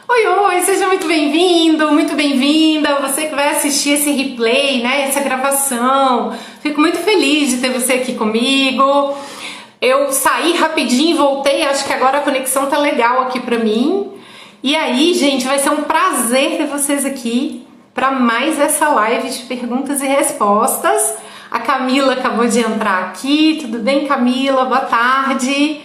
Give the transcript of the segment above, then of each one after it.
Oi, oi, seja muito bem-vindo, muito bem-vinda, você que vai assistir esse replay, né, essa gravação. Fico muito feliz de ter você aqui comigo. Eu saí rapidinho e voltei, acho que agora a conexão tá legal aqui pra mim. E aí, gente, vai ser um prazer ter vocês aqui para mais essa live de perguntas e respostas. A Camila acabou de entrar aqui, tudo bem, Camila? Boa tarde.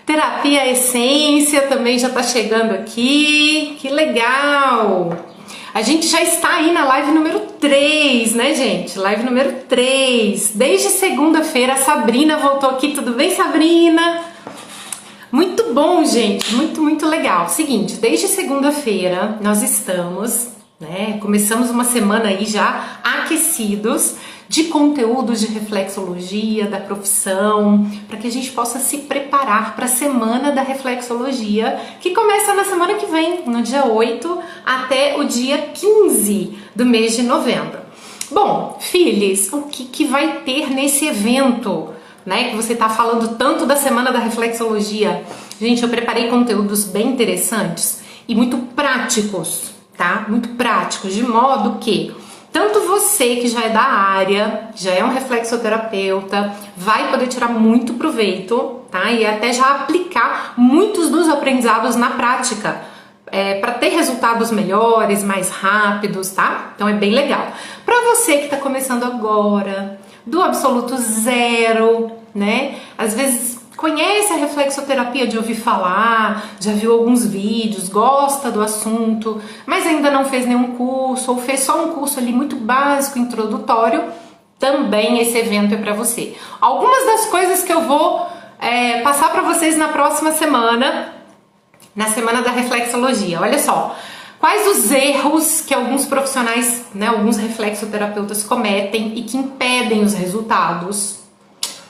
Terapia Essência também já tá chegando aqui, que legal! A gente já está aí na live número 3, né, gente? Live número 3. Desde segunda-feira a Sabrina voltou aqui, tudo bem, Sabrina? Muito bom, gente, muito legal. Seguinte, desde segunda-feira nós estamos, né, começamos uma semana aí já aquecidos de conteúdos de reflexologia, da profissão, para que a gente possa se preparar para a semana da reflexologia, que começa na semana que vem, no dia 8 até o dia 15 do mês de novembro. Bom, filhos, o que vai ter nesse evento, né, que você tá falando tanto da semana da reflexologia? Gente, eu preparei conteúdos bem interessantes e muito práticos, tá? Muito práticos, de modo que tanto você que já é da área, já é um reflexoterapeuta, vai poder tirar muito proveito, tá? E até já aplicar muitos dos aprendizados na prática, para ter resultados melhores, mais rápidos, tá? Então é bem legal. Para você que está começando agora, do absoluto zero, né? Às vezes conhece a reflexoterapia de ouvir falar, já viu alguns vídeos, gosta do assunto, mas ainda não fez nenhum curso ou fez só um curso ali muito básico, introdutório, também esse evento é para você. Algumas das coisas que eu vou passar para vocês na próxima semana, na semana da reflexologia, olha só. Quais os erros que alguns profissionais, né, alguns reflexoterapeutas cometem e que impedem os resultados?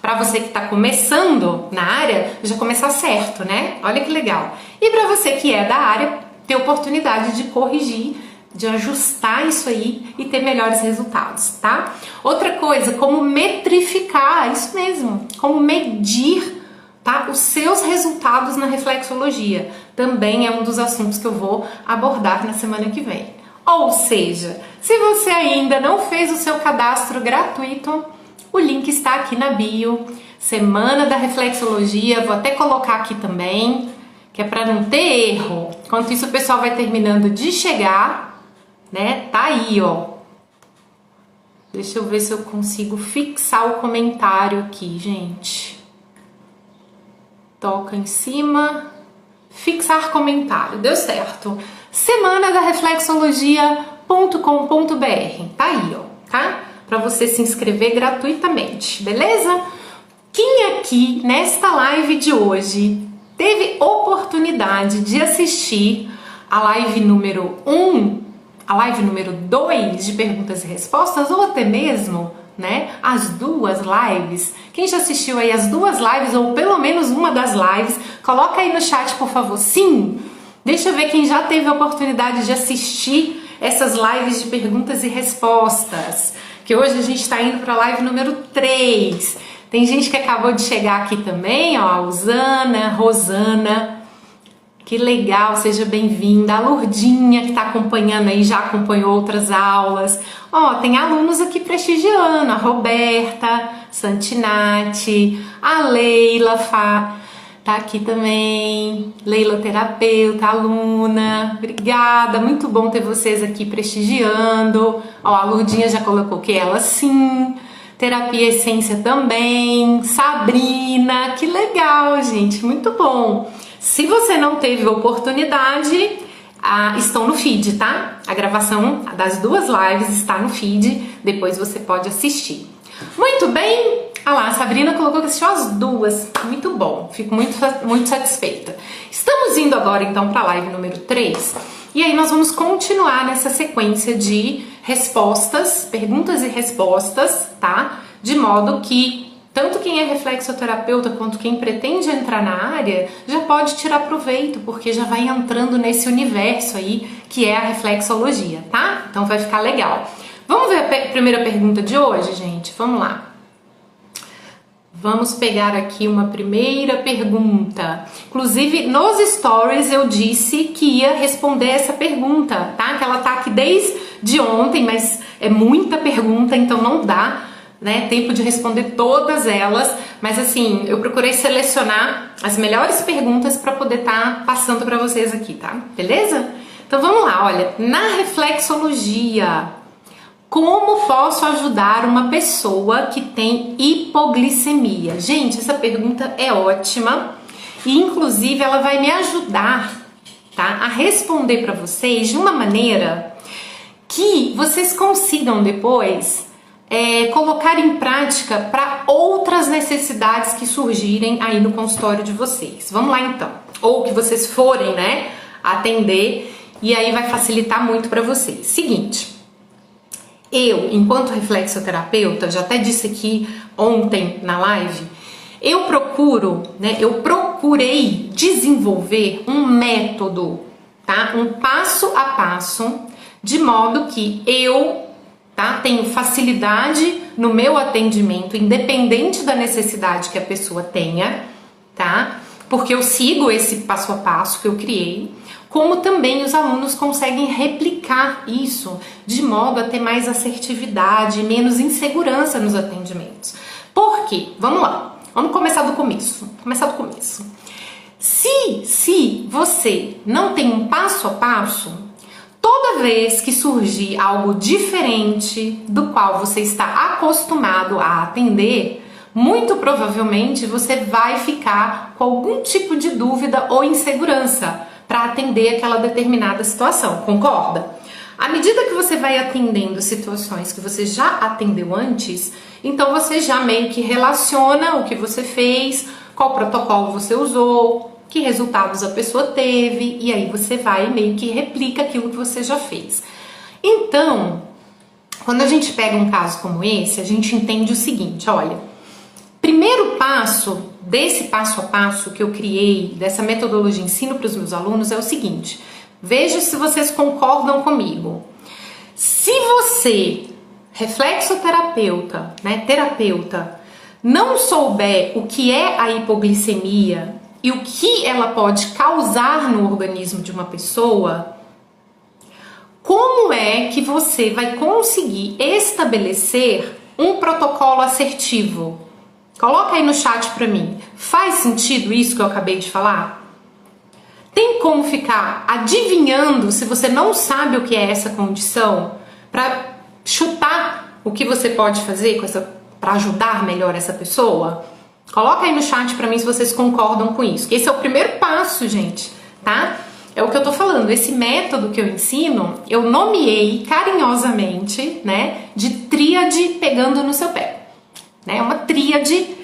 Para você que está começando na área, já começar certo, né? Olha que legal. E para você que é da área, ter oportunidade de corrigir, de ajustar isso aí e ter melhores resultados, tá? Outra coisa, como metrificar, isso mesmo, como medir, tá, os seus resultados na reflexologia. Também é um dos assuntos que eu vou abordar na semana que vem. Ou seja, se você ainda não fez o seu cadastro gratuito, o link está aqui na bio, Semana da Reflexologia, vou até colocar aqui também, que é para não ter erro. Enquanto isso o pessoal vai terminando de chegar, né? Tá aí, ó. Deixa eu ver se eu consigo fixar o comentário aqui, gente. Toca em cima, fixar comentário, deu certo. Semana da reflexologia.com.br, tá aí, ó, tá? Para você se inscrever gratuitamente, beleza? Quem aqui nesta live de hoje teve oportunidade de assistir a live número 1, a live número 2 de perguntas e respostas, ou até mesmo, né, as duas lives? Quem já assistiu aí as duas lives, ou pelo menos uma das lives, coloca aí no chat, por favor, sim. Deixa eu ver quem já teve a oportunidade de assistir essas lives de perguntas e respostas, que hoje a gente está indo para a live número 3. Tem gente que acabou de chegar aqui também, ó, a Usana, Rosana, que legal, seja bem-vinda. A Lourdinha, que está acompanhando aí, já acompanhou outras aulas. Ó, tem alunos aqui prestigiando, a Roberta, Santinati, a Leila tá aqui também, Leila terapeuta, aluna, obrigada, muito bom ter vocês aqui prestigiando. Ó, a Lourdinha já colocou que ela sim, Terapia Essência também, Sabrina, que legal, gente, muito bom. Se você não teve oportunidade, estão no feed, tá? A gravação das duas lives está no feed, depois você pode assistir. Muito bem! Ah lá, a Sabrina colocou que assistiu as duas. Muito bom, fico muito satisfeita. Estamos indo agora então para a live número 3. E aí nós vamos continuar nessa sequência de respostas, perguntas e respostas, tá? De modo que tanto quem é reflexoterapeuta quanto quem pretende entrar na área já pode tirar proveito, porque já vai entrando nesse universo aí que é a reflexologia, tá? Então vai ficar legal. Vamos ver a primeira pergunta de hoje, gente? Vamos lá. Vamos pegar aqui uma primeira pergunta. Inclusive, nos stories eu disse que ia responder essa pergunta, tá? Que ela tá aqui desde ontem, mas é muita pergunta, então não dá, né, tempo de responder todas elas. Mas assim, eu procurei selecionar as melhores perguntas para poder estar passando para vocês aqui, tá? Beleza? Então vamos lá, olha. Na reflexologia, como posso ajudar uma pessoa que tem hipoglicemia? Gente, essa pergunta é ótima e inclusive ela vai me ajudar, tá, a responder para vocês de uma maneira que vocês consigam depois colocar em prática para outras necessidades que surgirem aí no consultório de vocês. Vamos lá então. Ou que vocês forem, né, atender, e aí vai facilitar muito para vocês. Seguinte, eu, enquanto reflexoterapeuta, já até disse aqui ontem na live, eu procurei desenvolver um método, tá? Um passo a passo, de modo que eu, tá, tenho facilidade no meu atendimento, independente da necessidade que a pessoa tenha, tá? Porque eu sigo esse passo a passo que eu criei, como também os alunos conseguem replicar isso de modo a ter mais assertividade, menos insegurança nos atendimentos. Por quê? Vamos lá, vamos começar do começo. Se você não tem um passo a passo, toda vez que surgir algo diferente do qual você está acostumado a atender, muito provavelmente você vai ficar com algum tipo de dúvida ou insegurança para atender aquela determinada situação, concorda? À medida que você vai atendendo situações que você já atendeu antes, então você já meio que relaciona o que você fez, qual protocolo você usou, que resultados a pessoa teve, e aí você vai meio que replica aquilo que você já fez. Então, quando a gente pega um caso como esse, a gente entende o seguinte, olha, primeiro passo desse passo a passo que eu criei, dessa metodologia ensino para os meus alunos é o seguinte, veja se vocês concordam comigo. Se você, reflexoterapeuta, né, terapeuta, não souber o que é a hipoglicemia e o que ela pode causar no organismo de uma pessoa, como é que você vai conseguir estabelecer um protocolo assertivo? Coloca aí no chat pra mim. Faz sentido isso que eu acabei de falar? Tem como ficar adivinhando se você não sabe o que é essa condição para chutar o que você pode fazer para ajudar melhor essa pessoa? Coloca aí no chat pra mim se vocês concordam com isso. Esse é o primeiro passo, gente, tá? É o que eu tô falando. Esse método que eu ensino, eu nomeei carinhosamente, né, de tríade pegando no seu pé. É uma tríade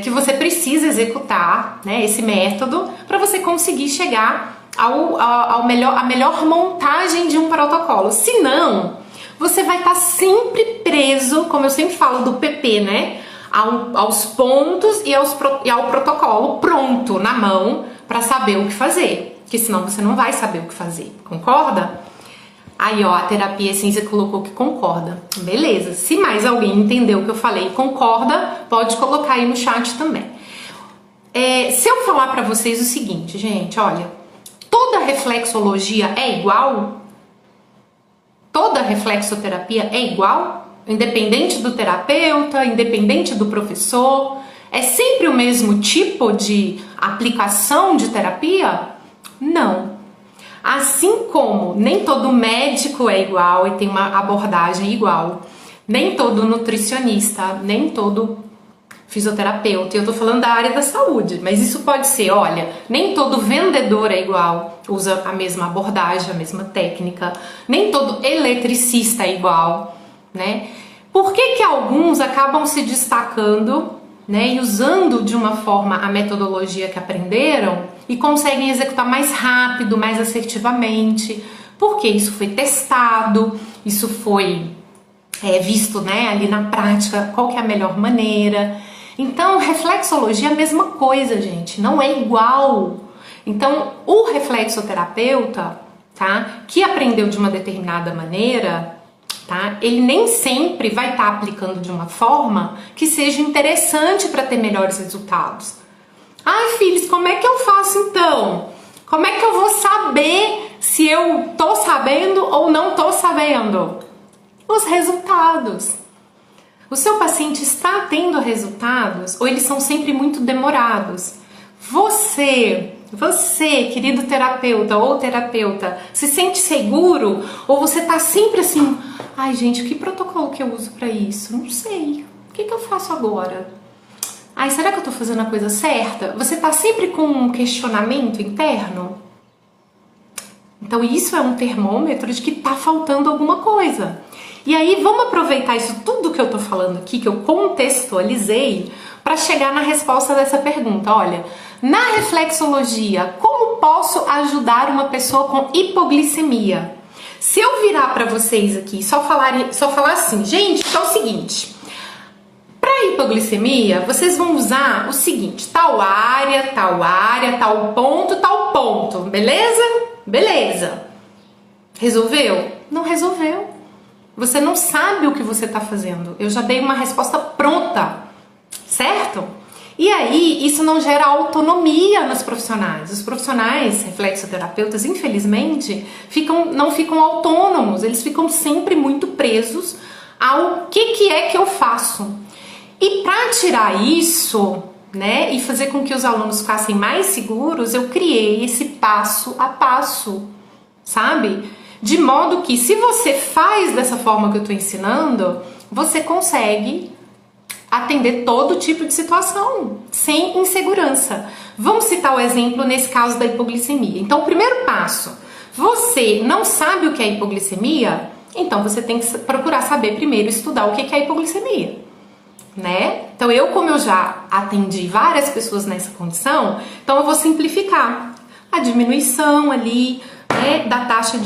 que você precisa executar, né, esse método para você conseguir chegar à melhor montagem de um protocolo. Senão, você vai estar sempre preso, como eu sempre falo do PP, né, aos pontos e ao protocolo pronto na mão para saber o que fazer, porque senão você não vai saber o que fazer, concorda? Aí, ó, a Terapia Ciência colocou que concorda. Beleza. Se mais alguém entendeu o que eu falei e concorda, pode colocar aí no chat também. Se eu falar pra vocês o seguinte, gente, olha, toda reflexologia é igual? Toda reflexoterapia é igual? Independente do terapeuta, independente do professor? É sempre o mesmo tipo de aplicação de terapia? Não. Assim como nem todo médico é igual e tem uma abordagem igual, nem todo nutricionista, nem todo fisioterapeuta, eu tô falando da área da saúde, mas isso pode ser, olha, nem todo vendedor é igual, usa a mesma abordagem, a mesma técnica, nem todo eletricista é igual, né? Por que alguns acabam se destacando, né, e usando de uma forma a metodologia que aprenderam e conseguem executar mais rápido, mais assertivamente? Porque isso foi testado, isso foi visto, né, ali na prática, qual que é a melhor maneira. Então, reflexologia é a mesma coisa, gente, não é igual. Então, o reflexoterapeuta, tá, que aprendeu de uma determinada maneira, tá? Ele nem sempre vai estar aplicando de uma forma que seja interessante para ter melhores resultados. Ai, filhos, como é que eu faço então? Como é que eu vou saber se eu tô sabendo ou não tô sabendo? Os resultados. O seu paciente está tendo resultados ou eles são sempre muito demorados? Você, querido terapeuta ou terapeuta, se sente seguro ou você tá sempre assim, ai gente, que protocolo que eu uso para isso? Não sei. O que eu faço agora? Ai, será que eu tô fazendo a coisa certa? Você tá sempre com um questionamento interno? Então isso é um termômetro de que tá faltando alguma coisa. E aí vamos aproveitar isso tudo que eu tô falando aqui, que eu contextualizei, para chegar na resposta dessa pergunta. Olha, na reflexologia, como posso ajudar uma pessoa com hipoglicemia? Se eu virar para vocês aqui e só falar assim, gente, é o seguinte, para hipoglicemia, vocês vão usar o seguinte, tal área, tal ponto, beleza? Beleza. Resolveu? Não resolveu. Você não sabe o que você está fazendo. Eu já dei uma resposta pronta, certo? E aí, isso não gera autonomia nos profissionais. Os profissionais reflexoterapeutas, infelizmente, não ficam autônomos. Eles ficam sempre muito presos ao que é que eu faço. E para tirar isso, né, e fazer com que os alunos ficassem mais seguros, eu criei esse passo a passo, sabe? De modo que se você faz dessa forma que eu estou ensinando, você consegue atender todo tipo de situação, sem insegurança. Vamos citar o exemplo nesse caso da hipoglicemia. Então, o primeiro passo, você não sabe o que é hipoglicemia? Então, você tem que procurar saber primeiro, estudar o que é hipoglicemia, né? Então, como eu já atendi várias pessoas nessa condição, então eu vou simplificar a diminuição ali, né, da taxa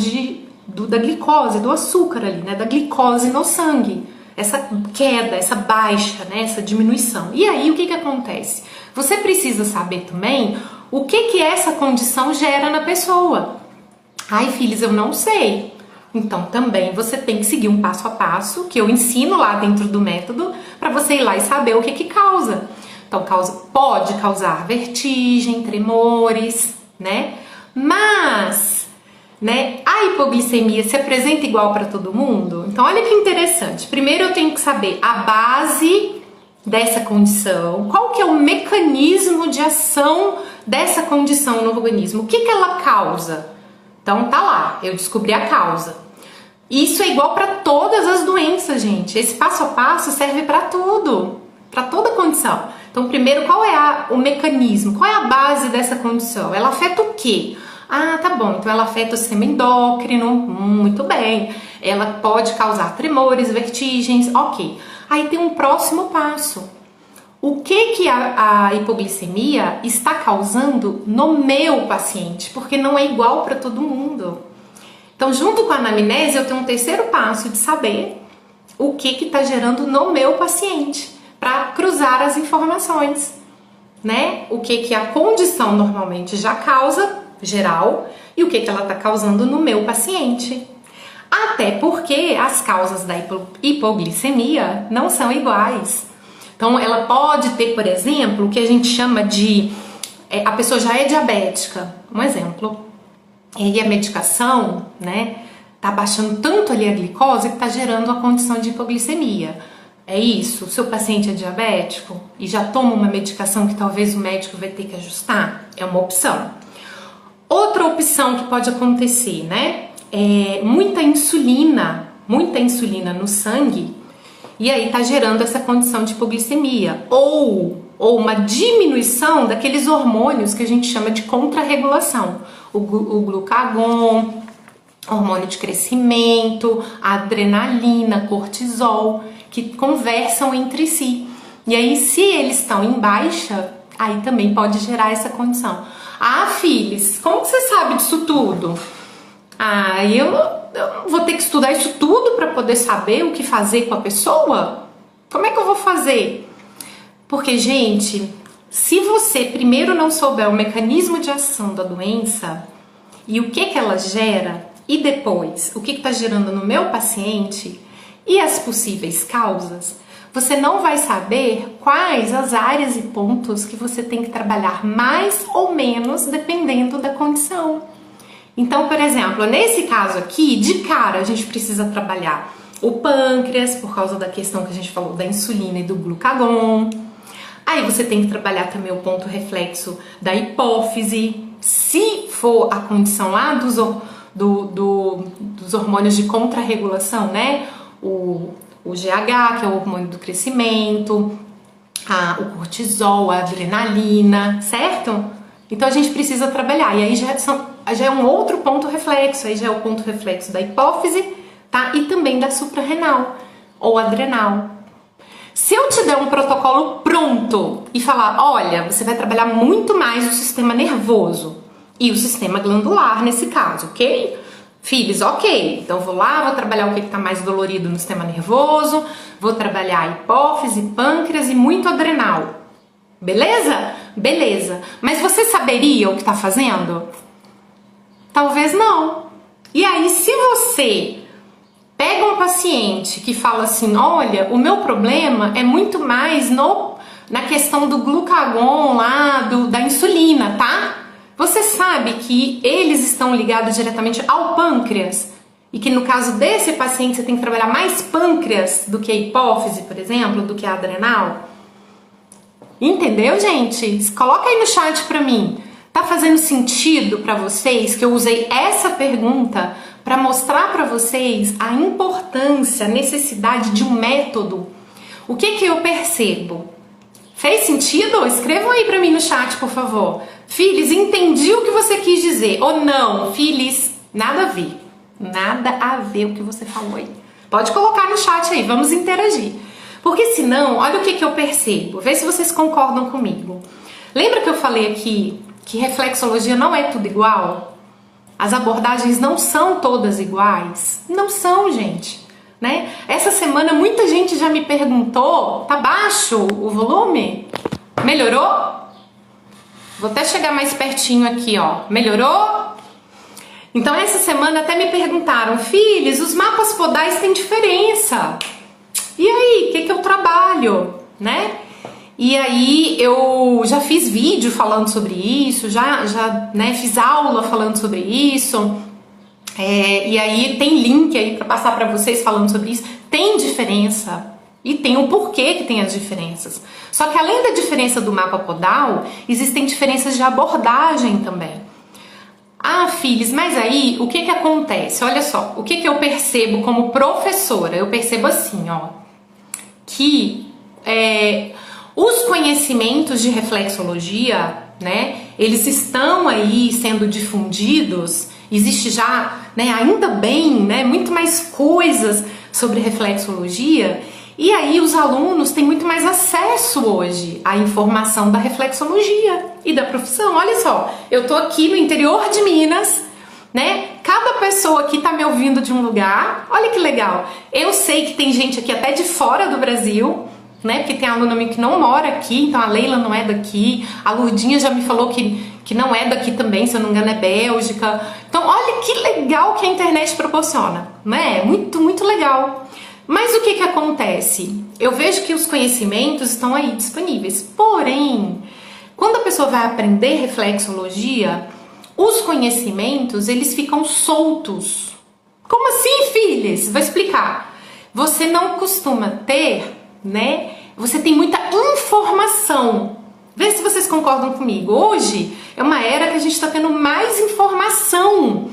da glicose, do açúcar ali, né, da glicose no sangue. Essa queda, essa baixa, né, essa diminuição. E aí, o que acontece? Você precisa saber também o que essa condição gera na pessoa. Ai, filhos, eu não sei. Então, também você tem que seguir um passo a passo, que eu ensino lá dentro do método, para você ir lá e saber o que causa. Então, pode causar vertigem, tremores, né? Mas, né, a hipoglicemia se apresenta igual para todo mundo? Então, olha que interessante. Primeiro eu tenho que saber a base dessa condição, qual que é o mecanismo de ação dessa condição no organismo, o que ela causa. Então, tá lá, eu descobri a causa. Isso é igual para todas as doenças, gente. Esse passo a passo serve para tudo, para toda condição. Então, primeiro, qual é o mecanismo? Qual é a base dessa condição? Ela afeta o quê? Ah, tá bom, então ela afeta o sistema endócrino, muito bem. Ela pode causar tremores, vertigens, ok. Aí tem um próximo passo. O que a hipoglicemia está causando no meu paciente? Porque não é igual para todo mundo. Então, junto com a anamnese, eu tenho um terceiro passo de saber o que está gerando no meu paciente, para cruzar as informações, né? O que a condição normalmente já causa, geral, e o que ela está causando no meu paciente. Até porque as causas da hipoglicemia não são iguais. Então, ela pode ter, por exemplo, o que a gente chama de... a pessoa já é diabética, um exemplo. E a medicação, né, tá baixando tanto ali a glicose que tá gerando a condição de hipoglicemia. É isso? O seu paciente é diabético e já toma uma medicação que talvez o médico vai ter que ajustar? É uma opção. Outra opção que pode acontecer, né, é muita insulina no sangue, e aí tá gerando essa condição de hipoglicemia. Ou uma diminuição daqueles hormônios que a gente chama de contrarregulação. O glucagon, hormônio de crescimento, a adrenalina, cortisol, que conversam entre si. E aí, se eles estão em baixa, aí também pode gerar essa condição. Ah, filhos, como que você sabe disso tudo? Ah, eu vou ter que estudar isso tudo para poder saber o que fazer com a pessoa? Como é que eu vou fazer? Porque, gente, se você primeiro não souber o mecanismo de ação da doença e o que ela gera, e depois o que está gerando no meu paciente, e as possíveis causas, você não vai saber quais as áreas e pontos que você tem que trabalhar mais ou menos dependendo da condição. Então, por exemplo, nesse caso aqui, de cara a gente precisa trabalhar o pâncreas, por causa da questão que a gente falou da insulina e do glucagon. Aí você tem que trabalhar também o ponto reflexo da hipófise, se for a condição lá dos hormônios de contrarregulação, né? O GH, que é o hormônio do crescimento, o cortisol, a adrenalina, certo? Então a gente precisa trabalhar. E aí já é um outro ponto reflexo, aí já é o ponto reflexo da hipófise, tá? E também da suprarrenal ou adrenal. Se eu te der um protocolo pronto e falar, olha, você vai trabalhar muito mais o sistema nervoso e o sistema glandular nesse caso, ok? Filhos, ok, então vou lá, vou trabalhar o que está mais dolorido no sistema nervoso, vou trabalhar a hipófise, pâncreas e muito adrenal. Beleza? Beleza. Mas você saberia o que está fazendo? Talvez não. E aí, se você pega um paciente que fala assim, olha, o meu problema é muito mais na questão do glucagon lá, da insulina, tá? Você sabe que eles estão ligados diretamente ao pâncreas e que no caso desse paciente você tem que trabalhar mais pâncreas do que a hipófise, por exemplo, do que a adrenal? Entendeu, gente? Coloca aí no chat pra mim. Tá fazendo sentido pra vocês que eu usei essa pergunta para mostrar para vocês a importância, a necessidade de um método? O que eu percebo? Fez sentido? Escrevam aí para mim no chat, por favor. Filhos, entendi o que você quis dizer. Ou não, filhos, nada a ver. Nada a ver o que você falou aí. Pode colocar no chat aí, vamos interagir. Porque senão, olha o que eu percebo. Vê se vocês concordam comigo. Lembra que eu falei aqui que reflexologia não é tudo igual? As abordagens não são todas iguais? Não são, gente. Né? Essa semana muita gente já me perguntou, tá baixo o volume? Melhorou? Vou até chegar mais pertinho aqui, ó. Melhorou? Então essa semana até me perguntaram, filhos, os mapas podais têm diferença. E aí, o que eu trabalho, né? E aí eu já fiz vídeo falando sobre isso, né, fiz aula falando sobre isso. E aí tem link aí para passar para vocês falando sobre isso. Tem diferença e tem um porquê que tem as diferenças. Só que além da diferença do mapa podal, existem diferenças de abordagem também. Ah, filhos, mas aí o que acontece? Olha só, o que eu percebo como professora? Eu percebo assim, ó, que os conhecimentos de reflexologia, né, eles estão aí sendo difundidos. Existe já, né, ainda bem, né, muito mais coisas sobre reflexologia, e aí os alunos têm muito mais acesso hoje à informação da reflexologia e da profissão. Olha só, eu tô aqui no interior de Minas, né? Cada pessoa aqui tá me ouvindo de um lugar. Olha que legal. Eu sei que tem gente aqui até de fora do Brasil, né? Porque tem aluna minha que não mora aqui, então a Leila não é daqui, a Lourdinha já me falou que não é daqui também, se eu não me engano é Bélgica. Então olha que legal que a internet proporciona, né? Muito, muito legal. Mas o que acontece? Eu vejo que os conhecimentos estão aí disponíveis, porém, quando a pessoa vai aprender reflexologia, os conhecimentos, eles ficam soltos. Como assim, filhas? Vou explicar. Você não costuma ter, né? Você tem muita informação. Vê se vocês concordam comigo. Hoje é uma era que a gente está tendo mais informação,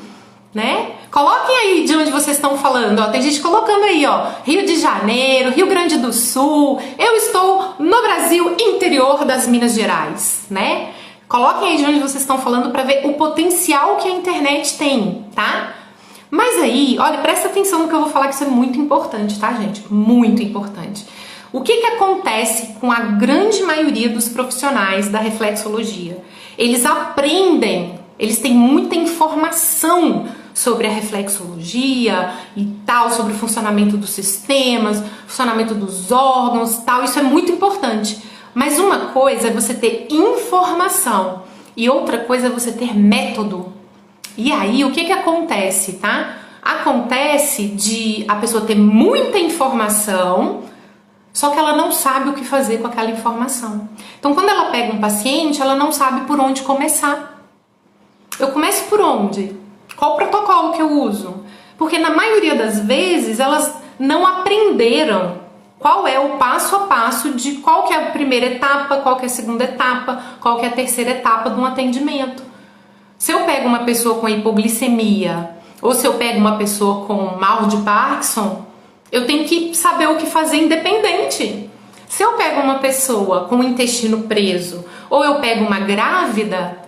né? Coloquem aí de onde vocês estão falando, ó. Tem gente colocando aí, ó, Rio de Janeiro, Rio Grande do Sul. Eu estou no Brasil, interior das Minas Gerais, né? Coloquem aí de onde vocês estão falando para ver o potencial que a internet tem, tá? Mas aí, olha, presta atenção no que eu vou falar, que isso é muito importante, tá, gente? Muito importante. O que acontece com a grande maioria dos profissionais da reflexologia? Eles aprendem, eles têm muita informação sobre a reflexologia e tal, sobre o funcionamento dos sistemas, funcionamento dos órgãos, tal. Isso é muito importante. Mas uma coisa é você ter informação e outra coisa é você ter método. E aí, o que acontece, tá? Acontece de a pessoa ter muita informação, só que ela não sabe o que fazer com aquela informação. Então, quando ela pega um paciente, ela não sabe por onde começar. Eu começo por onde? Qual o protocolo que eu uso? Porque na maioria das vezes elas não aprenderam qual é o passo a passo de qual que é a primeira etapa, qual que é a segunda etapa, qual que é a terceira etapa de um atendimento. Se eu pego uma pessoa com hipoglicemia, ou se eu pego uma pessoa com mal de Parkinson, eu tenho que saber o que fazer independente. Se eu pego uma pessoa com o intestino preso, ou eu pego uma grávida,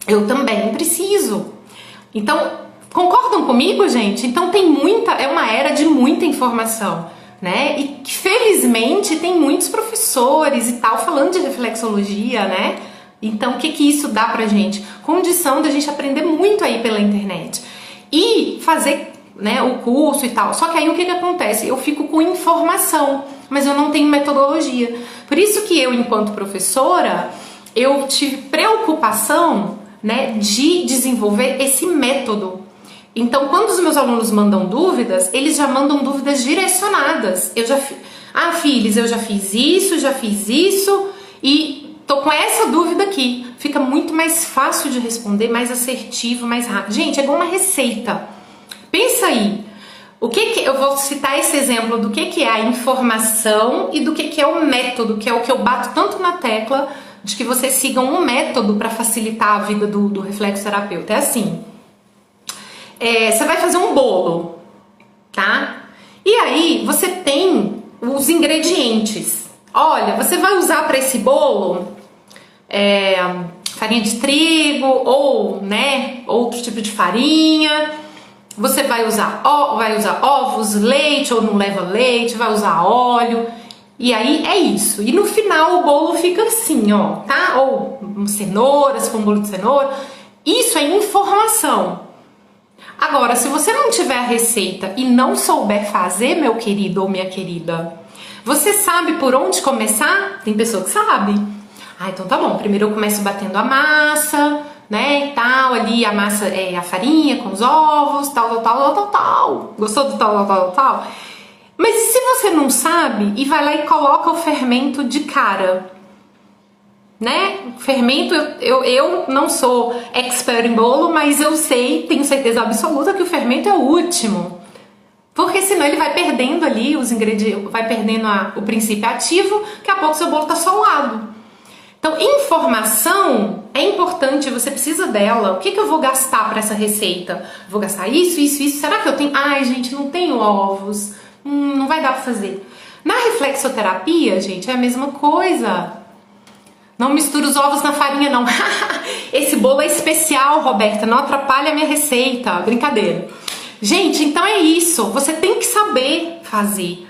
eu também preciso. Então, concordam comigo, gente? Então é uma era de muita informação, né? E felizmente tem muitos professores e tal falando de reflexologia, né? Então, o que isso dá pra gente? Condição da gente aprender muito aí pela internet. E fazer, né, o curso e tal. Só que aí o que acontece? Eu fico com informação, mas eu não tenho metodologia. Por isso que eu, enquanto professora, eu tive preocupação, né, de desenvolver esse método. Então, quando os meus alunos mandam dúvidas, eles já mandam dúvidas direcionadas. Filhos, eu já fiz isso e tô com essa dúvida aqui. Fica muito mais fácil de responder, mais assertivo, mais rápido. Gente, é igual uma receita. Pensa aí. Eu vou citar esse exemplo do que é a informação e do que é o método, que é o que eu bato tanto na tecla de que vocês sigam um método para facilitar a vida do reflexoterapeuta. É assim. Você vai fazer um bolo, tá? E aí você tem os ingredientes. Olha, você vai usar para esse bolo farinha de trigo ou, né, outro tipo de farinha. Você vai usar ovos, leite ou não leva leite, vai usar óleo. E aí é isso. E no final o bolo fica assim, ó, tá? Ou cenoura, se for um bolo de cenoura. Isso é informação. Agora, se você não tiver a receita e não souber fazer, meu querido ou minha querida, você sabe por onde começar? Tem pessoa que sabe. Então tá bom. Primeiro eu começo batendo a massa, né, e tal, ali a massa a farinha com os ovos, tal. Gostou do tal? Mas e se você não sabe e vai lá e coloca o fermento de cara? Né? Fermento, eu não sou expert em bolo, mas eu sei, tenho certeza absoluta que o fermento é o último. Porque senão ele vai perdendo ali os ingredientes, vai perdendo o princípio ativo, daqui a pouco seu bolo tá solado. Então, informação é importante, você precisa dela. O que eu vou gastar para essa receita? Vou gastar isso. Será que eu tenho? Ai, gente, não tenho ovos. Não vai dar para fazer. Na reflexoterapia, gente, é a mesma coisa. Não mistura os ovos na farinha, não. Esse bolo é especial, Roberta, não atrapalha a minha receita. Brincadeira. Gente, então é isso. Você tem que saber fazer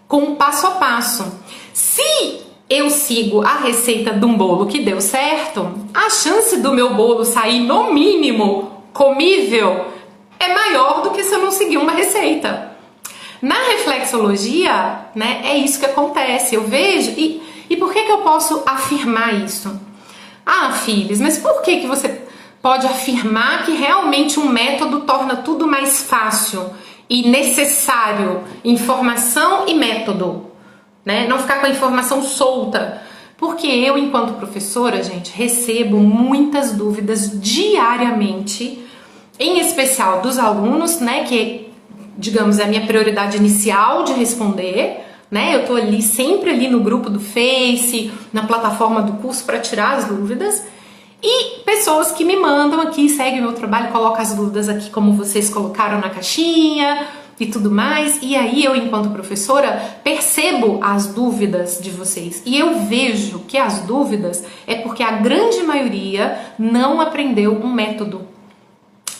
com um passo a passo. Se eu sigo a receita de um bolo que deu certo, a chance do meu bolo sair, no mínimo, comível, é maior do que se eu não seguir uma receita. Na reflexologia, né, é isso que acontece. Eu vejo... E por que eu posso afirmar isso? Filhos, mas por que você pode afirmar que realmente um método torna tudo mais fácil e necessário? Informação e método, né? Não ficar com a informação solta. Porque eu, enquanto professora, gente, recebo muitas dúvidas diariamente, em especial dos alunos, né? Que, digamos, é a minha prioridade inicial de responder, né? Eu tô ali, sempre ali no grupo do Face, na plataforma do curso para tirar as dúvidas. E pessoas que me mandam aqui, seguem o meu trabalho, colocam as dúvidas aqui como vocês colocaram na caixinha e tudo mais. E aí eu, enquanto professora, percebo as dúvidas de vocês. E eu vejo que as dúvidas é porque a grande maioria não aprendeu um método.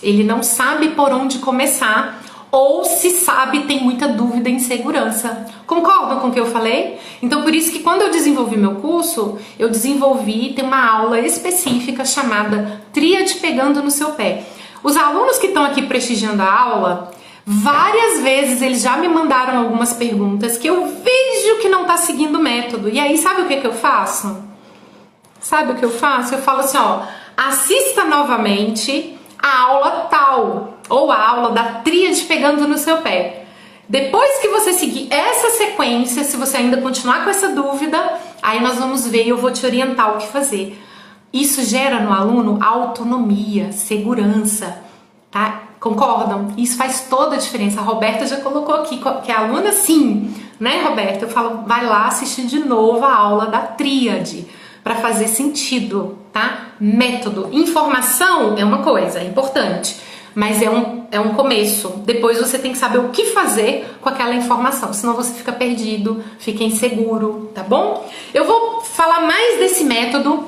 Ele não sabe por onde começar, ou se sabe, tem muita dúvida e insegurança. Concordam com o que eu falei? Então, por isso que quando eu desenvolvi meu curso, tem uma aula específica chamada Tríade Pegando no Seu Pé. Os alunos que estão aqui prestigiando a aula, várias vezes eles já me mandaram algumas perguntas que eu vejo que não está seguindo o método. E aí, sabe o que eu faço? Eu falo assim, assista novamente, a aula tal, ou a aula da tríade pegando no seu pé. Depois que você seguir essa sequência, se você ainda continuar com essa dúvida, aí nós vamos ver e eu vou te orientar o que fazer. Isso gera no aluno autonomia, segurança, tá? Concordam? Isso faz toda a diferença. A Roberta já colocou aqui que a aluna sim, né, Roberta? Eu falo, vai lá assistir de novo a aula da tríade para fazer sentido, tá? Método, informação é uma coisa, é importante, mas é um começo. Depois você tem que saber o que fazer com aquela informação, senão você fica perdido, fica inseguro, tá bom? Eu vou falar mais desse método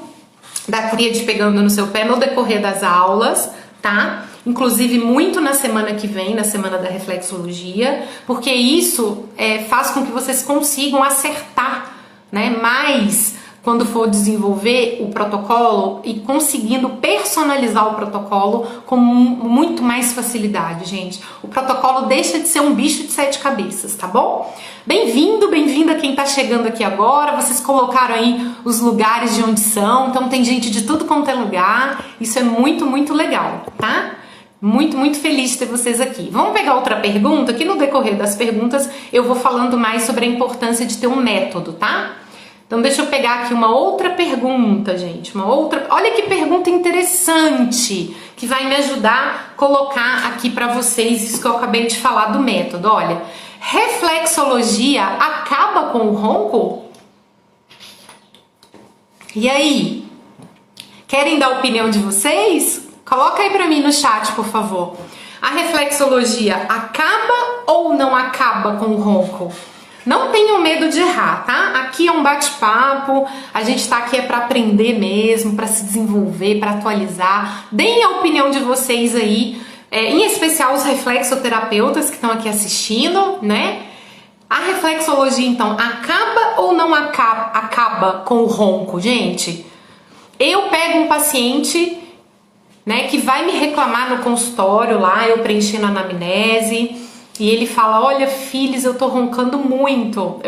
da tríade pegando no seu pé no decorrer das aulas, tá? Inclusive muito na semana que vem, na semana da reflexologia, porque isso faz com que vocês consigam acertar, né, mais quando for desenvolver o protocolo e conseguindo personalizar o protocolo com muito mais facilidade, gente. O protocolo deixa de ser um bicho de 7 cabeças, tá bom? Bem-vindo, bem-vinda quem tá chegando aqui agora. Vocês colocaram aí os lugares de onde são, então tem gente de tudo quanto é lugar. Isso é muito, muito legal, tá? Muito, muito feliz de ter vocês aqui. Vamos pegar outra pergunta, que no decorrer das perguntas eu vou falando mais sobre a importância de ter um método, tá? Então deixa eu pegar aqui uma outra pergunta, gente. Olha que pergunta interessante, que vai me ajudar a colocar aqui para vocês isso que eu acabei de falar do método. Olha, reflexologia acaba com o ronco? E aí? Querem dar a opinião de vocês? Coloca aí para mim no chat, por favor. A reflexologia acaba ou não acaba com o ronco? Não tenham medo de errar, tá? Aqui é um bate-papo, a gente tá aqui para aprender mesmo, para se desenvolver, para atualizar. Deem a opinião de vocês aí, em especial os reflexoterapeutas que estão aqui assistindo, né? A reflexologia, então, acaba ou não acaba com o ronco, gente? Eu pego um paciente, né, que vai me reclamar no consultório lá, eu preenchendo a anamnese, e ele fala, olha, Phyllis, eu tô roncando muito,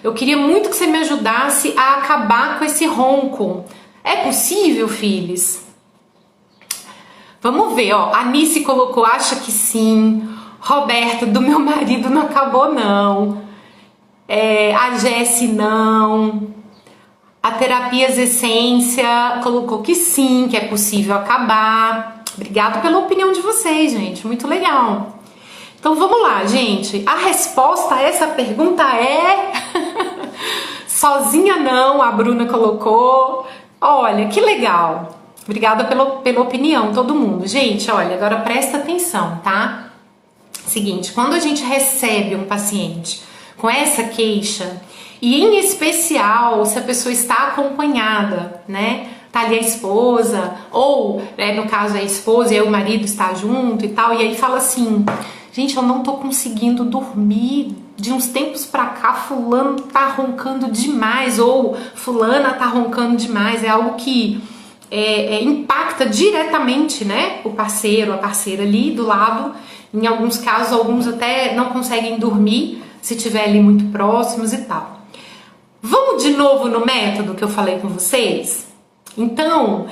eu queria muito que você me ajudasse a acabar com esse ronco. É possível, Phyllis? Vamos ver, ó, a Nice colocou, acha que sim. Roberto, do meu marido não acabou não. A Jessi não. A Terapias Essência colocou que sim, que é possível acabar. Obrigada pela opinião de vocês, gente, muito legal. Então vamos lá, gente. A resposta a essa pergunta é sozinha não, a Bruna colocou. Olha, que legal. Obrigada pela opinião, todo mundo. Gente, olha, agora presta atenção, tá? Seguinte, quando a gente recebe um paciente com essa queixa, e em especial se a pessoa está acompanhada, né? Tá ali a esposa, ou no caso a esposa e aí o marido está junto e tal, e aí fala assim, gente, eu não tô conseguindo dormir, de uns tempos pra cá fulano tá roncando demais, ou fulana tá roncando demais, é algo que impacta diretamente, né, o parceiro, a parceira ali do lado. Em alguns casos, alguns até não conseguem dormir se estiver ali muito próximos e tal. Vamos de novo no método que eu falei com vocês? Então,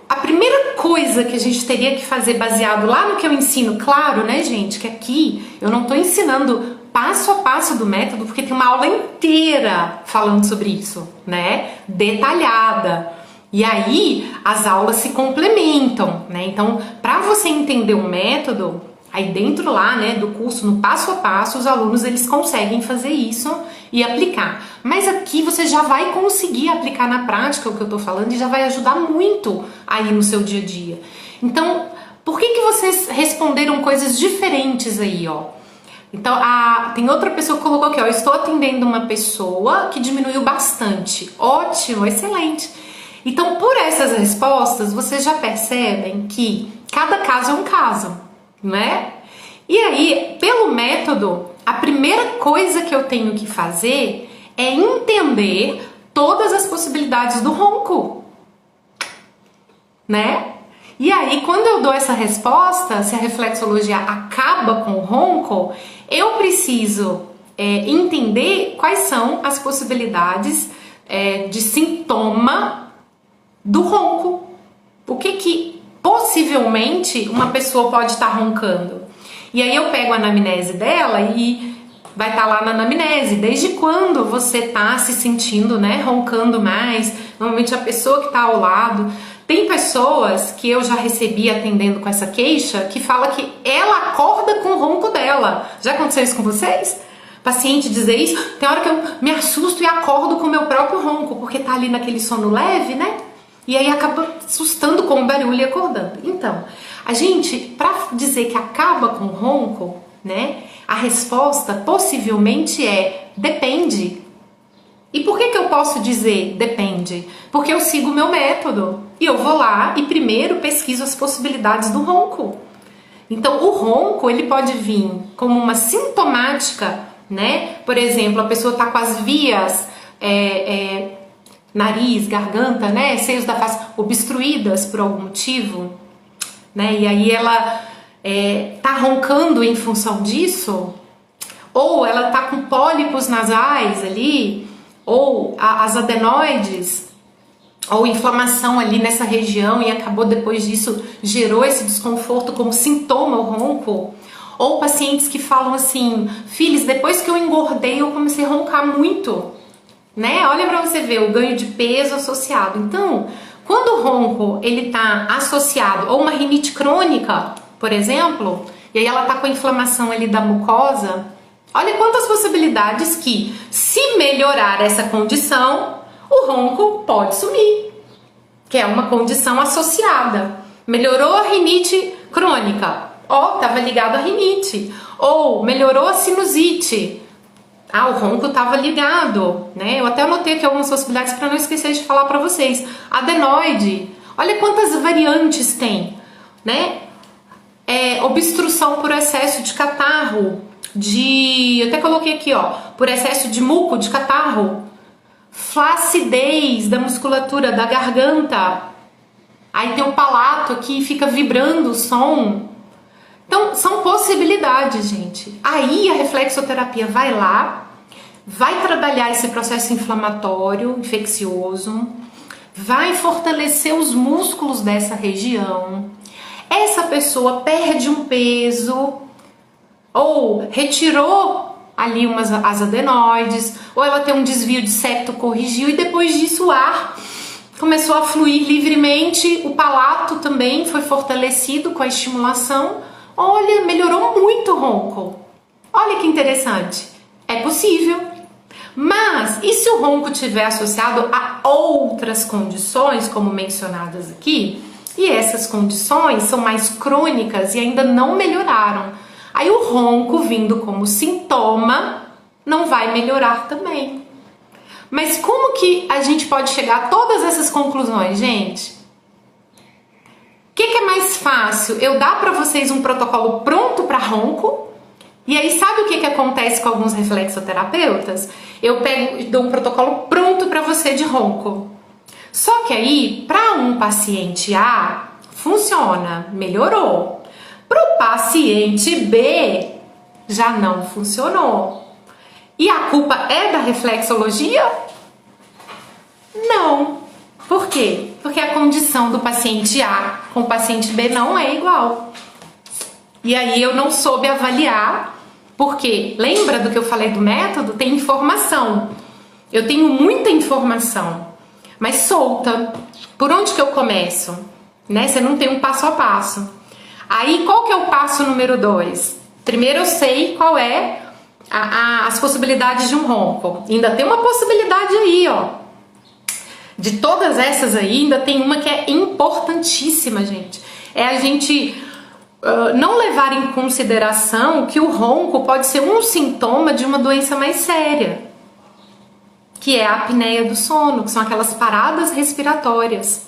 a primeira coisa que a gente teria que fazer baseado lá no que eu ensino, claro, né, gente, que aqui eu não tô ensinando passo a passo do método, porque tem uma aula inteira falando sobre isso, né, detalhada. E aí, as aulas se complementam, né, então, para você entender o método, aí dentro lá, né, do curso, no passo a passo, os alunos, eles conseguem fazer isso e aplicar. Mas aqui você já vai conseguir aplicar na prática o que eu tô falando e já vai ajudar muito aí no seu dia a dia. Então, por que vocês responderam coisas diferentes aí, ó? Então, tem outra pessoa que colocou aqui, ó, estou atendendo uma pessoa que diminuiu bastante. Ótimo, excelente. Então, por essas respostas, vocês já percebem que cada caso é um caso, né? E aí, pelo método, a primeira coisa que eu tenho que fazer é entender todas as possibilidades do ronco, né? E aí, quando eu dou essa resposta, se a reflexologia acaba com o ronco, eu preciso entender quais são as possibilidades de sintoma do ronco. O que possivelmente uma pessoa pode estar roncando. E aí eu pego a anamnese dela e vai estar lá na anamnese, desde quando você tá se sentindo, né, roncando mais. Normalmente a pessoa que tá ao lado. Tem pessoas que eu já recebi atendendo com essa queixa que fala que ela acorda com o ronco dela. Já aconteceu isso com vocês? Paciente dizer isso, tem hora que eu me assusto e acordo com o meu próprio ronco, porque tá ali naquele sono leve, né? E aí acaba assustando com o barulho e acordando. Então, a gente, pra dizer que acaba com o ronco, né? A resposta possivelmente é depende. E por que eu posso dizer depende? Porque eu sigo o meu método e eu vou lá e primeiro pesquiso as possibilidades do ronco. Então, o ronco, ele pode vir como uma sintomática, né? Por exemplo, a pessoa tá com as vias nariz, garganta, né? Seios da face obstruídas por algum motivo, né? E aí ela tá roncando em função disso, ou ela tá com pólipos nasais ali, ou as adenoides, ou inflamação ali nessa região e acabou depois disso, gerou esse desconforto como sintoma, o ronco. Ou pacientes que falam assim, filhos, depois que eu engordei eu comecei a roncar muito, né? Olha pra você ver o ganho de peso associado. Então, quando o ronco ele tá associado a uma rinite crônica, por exemplo, e aí ela tá com a inflamação ali da mucosa, olha quantas possibilidades que, se melhorar essa condição, o ronco pode sumir, que é uma condição associada. Melhorou a rinite crônica, estava ligado à rinite. Ou melhorou a sinusite, o ronco estava ligado, né? Eu até anotei aqui algumas possibilidades para não esquecer de falar para vocês. Adenoide, olha quantas variantes tem, né? Obstrução por excesso de catarro, eu até coloquei aqui, por excesso de muco, de catarro, flacidez da musculatura da garganta, aí tem o palato que fica vibrando o som. Então, são possibilidades, gente. Aí a reflexoterapia vai lá, vai trabalhar esse processo inflamatório, infeccioso, vai fortalecer os músculos dessa região. Essa pessoa perde um peso, ou retirou ali as adenoides, ou ela tem um desvio de septo, corrigiu, e depois disso o ar começou a fluir livremente, o palato também foi fortalecido com a estimulação. Olha, melhorou muito o ronco. Olha que interessante. É possível. Mas, e se o ronco estiver associado a outras condições, como mencionadas aqui, e essas condições são mais crônicas e ainda não melhoraram? Aí o ronco vindo como sintoma não vai melhorar também. Mas como que a gente pode chegar a todas essas conclusões, gente? O que é mais fácil? Eu dar para vocês um protocolo pronto para ronco? E aí sabe o que acontece com alguns reflexoterapeutas? Eu pego e dou um protocolo pronto para você de ronco. Só que aí, para um paciente A, funciona, melhorou. Para o paciente B, já não funcionou. E a culpa é da reflexologia? Não. Por quê? Porque a condição do paciente A com o paciente B não é igual. E aí eu não soube avaliar, porque lembra do que eu falei do método? Tem informação. Eu tenho muita informação, mas solta. Por onde que eu começo? Né? Você não tem um passo a passo. Aí qual que é o passo número 2? Primeiro eu sei qual é as possibilidades de um ronco. Ainda tem uma possibilidade aí, De todas essas aí, ainda tem uma que é importantíssima, gente. É a gente não levar em consideração que o ronco pode ser um sintoma de uma doença mais séria, que é a apneia do sono, que são aquelas paradas respiratórias.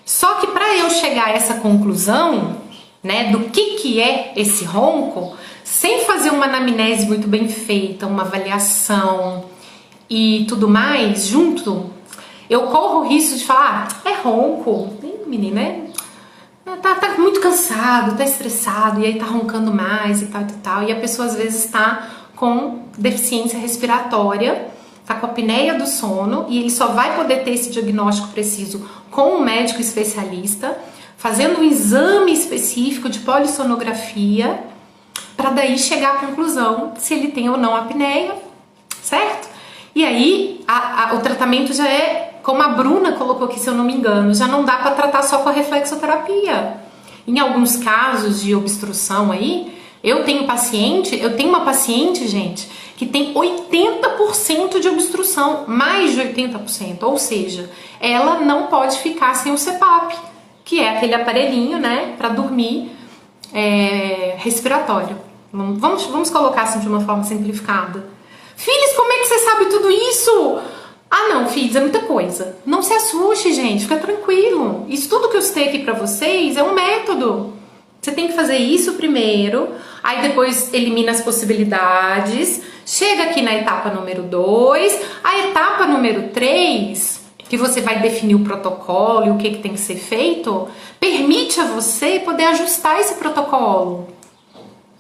Só que para eu chegar a essa conclusão, né, do que é esse ronco, sem fazer uma anamnese muito bem feita, uma avaliação e tudo mais junto, eu corro o risco de falar, é ronco, menina, tá muito cansado, tá estressado, e aí tá roncando mais e tal, e a pessoa às vezes tá com deficiência respiratória, tá com a apneia do sono, e ele só vai poder ter esse diagnóstico preciso com um médico especialista, fazendo um exame específico de polissonografia, para daí chegar à conclusão se ele tem ou não apneia, certo? E aí o tratamento já é, como a Bruna colocou aqui, se eu não me engano, já não dá para tratar só com a reflexoterapia. Em alguns casos de obstrução aí, eu tenho uma paciente, gente, que tem 80% de obstrução, mais de 80%, ou seja, ela não pode ficar sem o CPAP, que é aquele aparelhinho, né, para dormir respiratório. Vamos colocar assim de uma forma simplificada. Filhos, como é que você sabe tudo isso? Ah não, filhos, é muita coisa. Não se assuste, gente, fica tranquilo. Isso tudo que eu citei aqui pra vocês é um método. Você tem que fazer isso primeiro, aí depois elimina as possibilidades, chega aqui na etapa número 2, a etapa número 3, que você vai definir o protocolo e o que tem que ser feito, permite a você poder ajustar esse protocolo.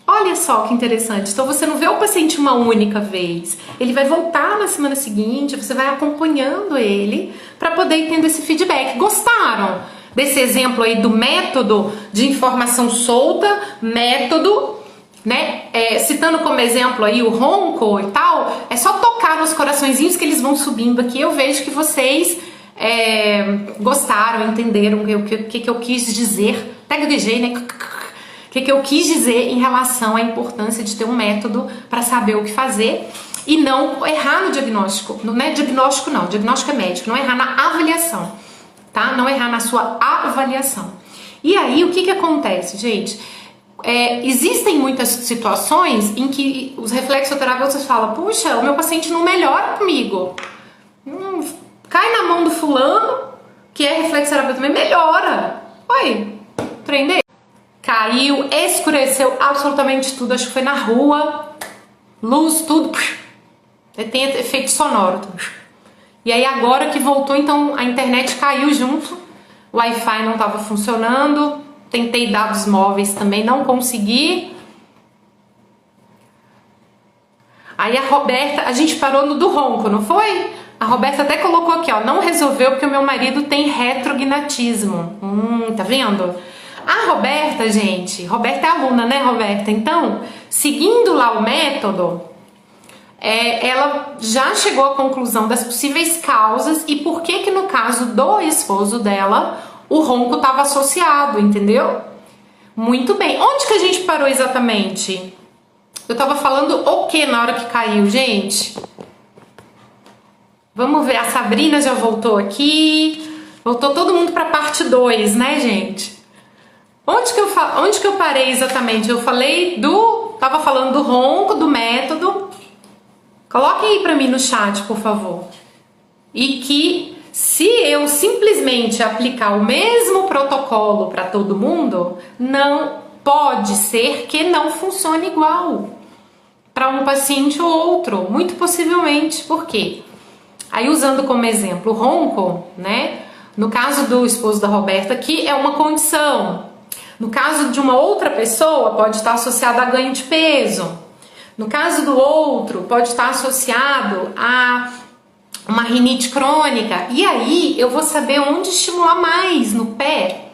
Olha só que interessante, então você não vê o paciente uma única vez, ele vai voltar na semana seguinte, você vai acompanhando ele para poder ir tendo esse feedback. Gostaram desse exemplo aí do método de informação solta, método, né? Citando como exemplo aí o ronco e tal, é só tocar nos coraçõezinhos que eles vão subindo aqui, eu vejo que vocês gostaram, entenderam o que eu quis dizer, até gaguejei, né? O que eu quis dizer em relação à importância de ter um método para saber o que fazer e não errar no diagnóstico. Não é diagnóstico não, diagnóstico é médico, não errar na avaliação, tá? Não errar na sua avaliação. E aí, o que acontece, gente? Existem muitas situações em que os reflexoterapeutas falam, puxa, o meu paciente não melhora comigo. Cai na mão do fulano, que é reflexoterapeuta, também melhora. Oi, aprendeu? Caiu, escureceu absolutamente tudo, acho que foi na rua, luz, tudo, tem efeito sonoro. E aí agora que voltou, então a internet caiu junto, o Wi-Fi não estava funcionando, tentei dados móveis também, não consegui. Aí a Roberta, a gente parou no do ronco, não foi? A Roberta até colocou aqui, ó, não resolveu porque o meu marido tem retrognatismo. Tá vendo? A Roberta, gente, Roberta é aluna, né, Roberta? Então, seguindo lá o método, ela já chegou à conclusão das possíveis causas e por que no caso do esposo dela, o ronco estava associado, entendeu? Muito bem. Onde que a gente parou exatamente? Eu tava falando o que na hora que caiu, gente? Vamos ver, a Sabrina já voltou aqui. Voltou todo mundo pra parte 2, né, gente? Onde que eu parei exatamente? Eu falei tava falando do ronco, do método. Coloquem aí pra mim no chat, por favor. E que se eu simplesmente aplicar o mesmo protocolo para todo mundo, não pode ser que não funcione igual para um paciente ou outro, muito possivelmente. Por quê? Aí usando como exemplo o ronco, né? No caso do esposo da Roberta, que é uma condição. No caso de uma outra pessoa, pode estar associado a ganho de peso. No caso do outro, pode estar associado a uma rinite crônica. E aí eu vou saber onde estimular mais no pé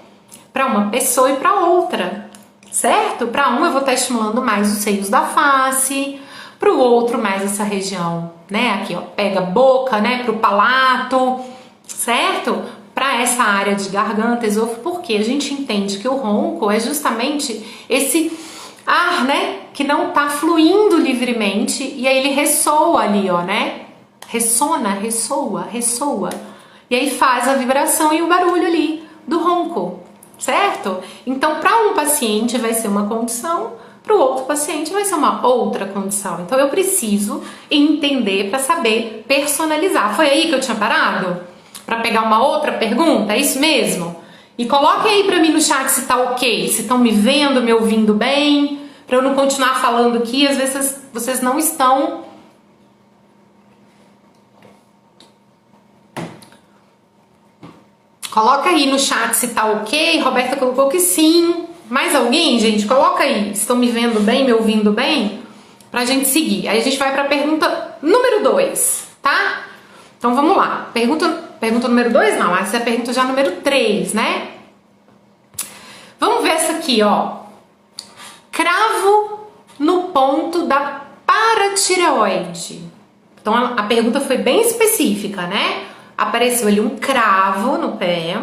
para uma pessoa e para outra, certo? Para um eu vou estar estimulando mais os seios da face, para o outro mais essa região, né? Aqui, ó, pega a boca, né? Para o palato, certo? Para essa área de garganta, esôfago, porque a gente entende que o ronco é justamente esse ar, né? Que não tá fluindo livremente e aí ele ressoa ali, ó, né? Ressoa. E aí faz a vibração e o barulho ali do ronco, certo? Então, para um paciente vai ser uma condição, para o outro paciente vai ser uma outra condição. Então, eu preciso entender para saber personalizar. Foi aí que eu tinha parado? Para pegar uma outra pergunta? É isso mesmo? E coloquem aí para mim no chat se tá ok, se estão me vendo, me ouvindo bem, para eu não continuar falando aqui, às vezes vocês não estão. Coloca aí no chat se tá ok. Roberta colocou que sim. Mais alguém, gente? Coloca aí. Estão me vendo bem, me ouvindo bem? Pra gente seguir. Aí a gente vai pra pergunta número 2, tá? Então vamos lá. Pergunta número 2 não, essa é a pergunta já número 3, né? Vamos ver essa aqui, ó. Cravo no ponto da paratireoide. Então a pergunta foi bem específica, né? Apareceu ali um cravo no pé,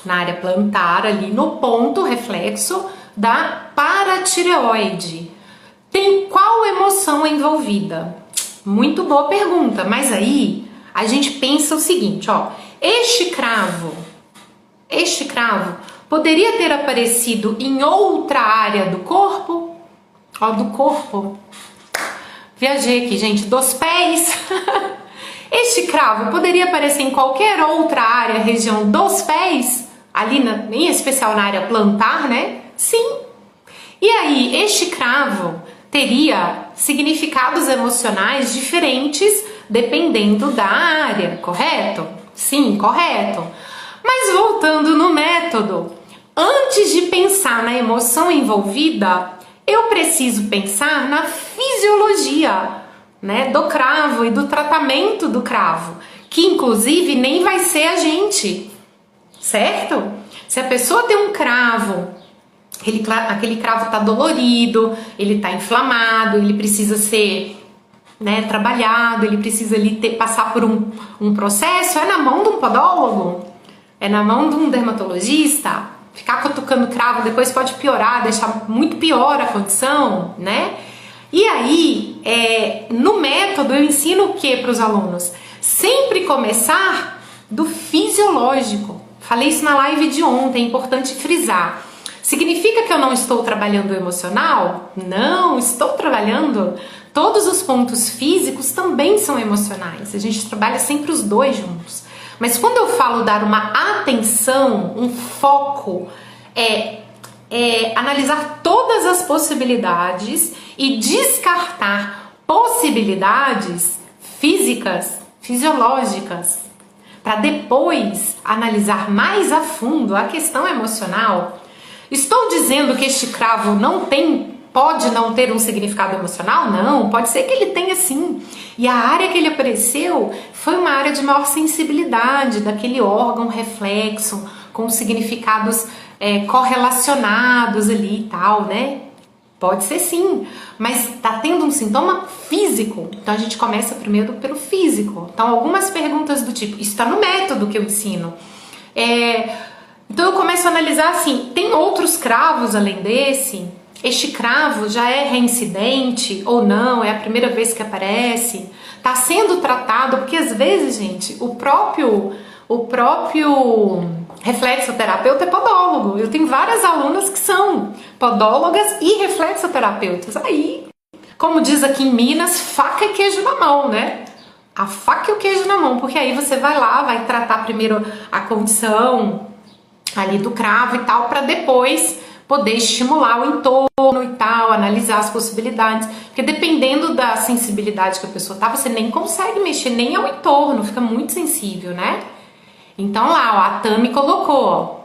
na área plantar, ali no ponto reflexo da paratireoide. Tem qual emoção envolvida? Muito boa pergunta, mas aí a gente pensa o seguinte, ó. Este cravo poderia ter aparecido em outra área do corpo? Ó, do corpo. Viajei aqui, gente, dos pés. Este cravo poderia aparecer em qualquer outra área, região dos pés? Ali, em especial na área plantar, né? Sim. E aí, este cravo teria significados emocionais diferentes dependendo da área, correto? Sim, correto. Mas voltando no método, antes de pensar na emoção envolvida, eu preciso pensar na fisiologia, né, do cravo e do tratamento do cravo, que inclusive nem vai ser a gente, certo? Se a pessoa tem um cravo, aquele cravo está dolorido, ele está inflamado, ele precisa ser, né, trabalhado, ele precisa ali passar por um processo, é na mão de um podólogo, é na mão de um dermatologista. Ficar cutucando cravo depois pode piorar, deixar muito pior a condição, né? E aí, no método eu ensino o que para os alunos? Sempre começar do fisiológico. Falei isso na live de ontem, é importante frisar. Significa que eu não estou trabalhando o emocional? Não, estou trabalhando. Todos os pontos físicos também são emocionais. A gente trabalha sempre os dois juntos. Mas quando eu falo dar uma atenção, um foco, analisar todas as possibilidades e descartar possibilidades físicas, fisiológicas, para depois analisar mais a fundo a questão emocional. Estou dizendo que este cravo pode não ter um significado emocional? Não, pode ser que ele tenha sim. E a área que ele apareceu foi uma área de maior sensibilidade daquele órgão reflexo, com significados correlacionados ali e tal, né? Pode ser sim, mas tá tendo um sintoma físico. Então a gente começa primeiro pelo físico. Então algumas perguntas do tipo, isso está no método que eu ensino. Então eu começo a analisar assim, tem outros cravos além desse? Este cravo já é reincidente ou não? É a primeira vez que aparece? Está sendo tratado? Porque às vezes, gente, o próprio reflexoterapeuta é podólogo. Eu tenho várias alunas que são podólogas e reflexoterapeutas. Aí, como diz aqui em Minas, faca e queijo na mão, né? A faca e o queijo na mão, porque aí você vai lá, vai tratar primeiro a condição ali do cravo e tal, para depois poder estimular o entorno e tal, analisar as possibilidades, porque dependendo da sensibilidade que a pessoa tá, você nem consegue mexer nem ao entorno, fica muito sensível, né? Então lá, ó, a Tami colocou, ó,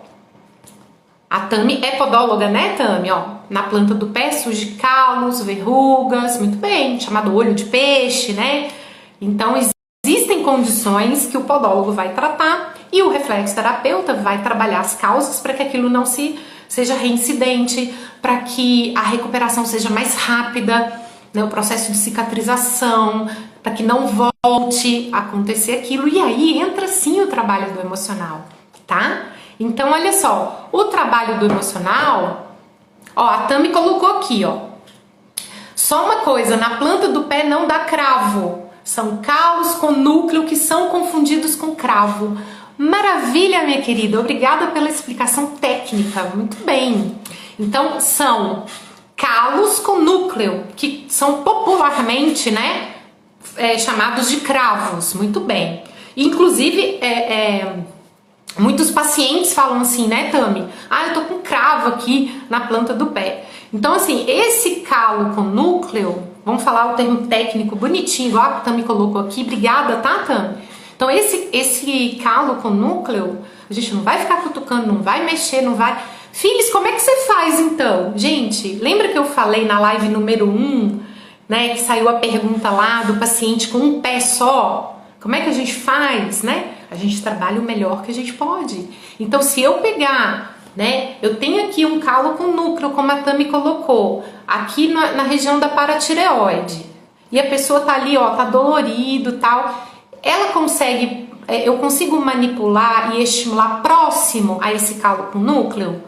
a Tami é podóloga, né, Tami, ó, na planta do pé surge calos, verrugas, muito bem, chamado olho de peixe, né? Então existem condições que o podólogo vai tratar e o reflexoterapeuta vai trabalhar as causas para que aquilo não seja reincidente, para que a recuperação seja mais rápida, né, o processo de cicatrização, para que não volte a acontecer aquilo. E aí entra sim o trabalho do emocional, tá? Então olha só, o trabalho do emocional, ó, a Tami colocou aqui, ó, só uma coisa, na planta do pé não dá cravo, são calos com núcleo que são confundidos com cravo. Maravilha, minha querida, obrigada pela explicação técnica, muito bem. Então, são calos com núcleo, que são popularmente, né, chamados de cravos, muito bem. Inclusive, muitos pacientes falam assim, né, Tami? Ah, eu tô com cravo aqui na planta do pé. Então, assim, esse calo com núcleo, vamos falar o termo técnico bonitinho, igual a Tami colocou aqui, obrigada, tá, Tami? Então esse calo com núcleo, a gente não vai ficar cutucando, não vai mexer, não vai... Filhos, como é que você faz então? Gente, lembra que eu falei na live número 1, né, que saiu a pergunta lá do paciente com um pé só? Como é que a gente faz, né? A gente trabalha o melhor que a gente pode. Então se eu pegar né? Eu tenho aqui um calo com núcleo, como a Tami colocou, aqui na região da paratireoide. E a pessoa tá ali, ó, tá dolorido, tal. Ela consegue, eu consigo manipular e estimular próximo a esse calo com núcleo?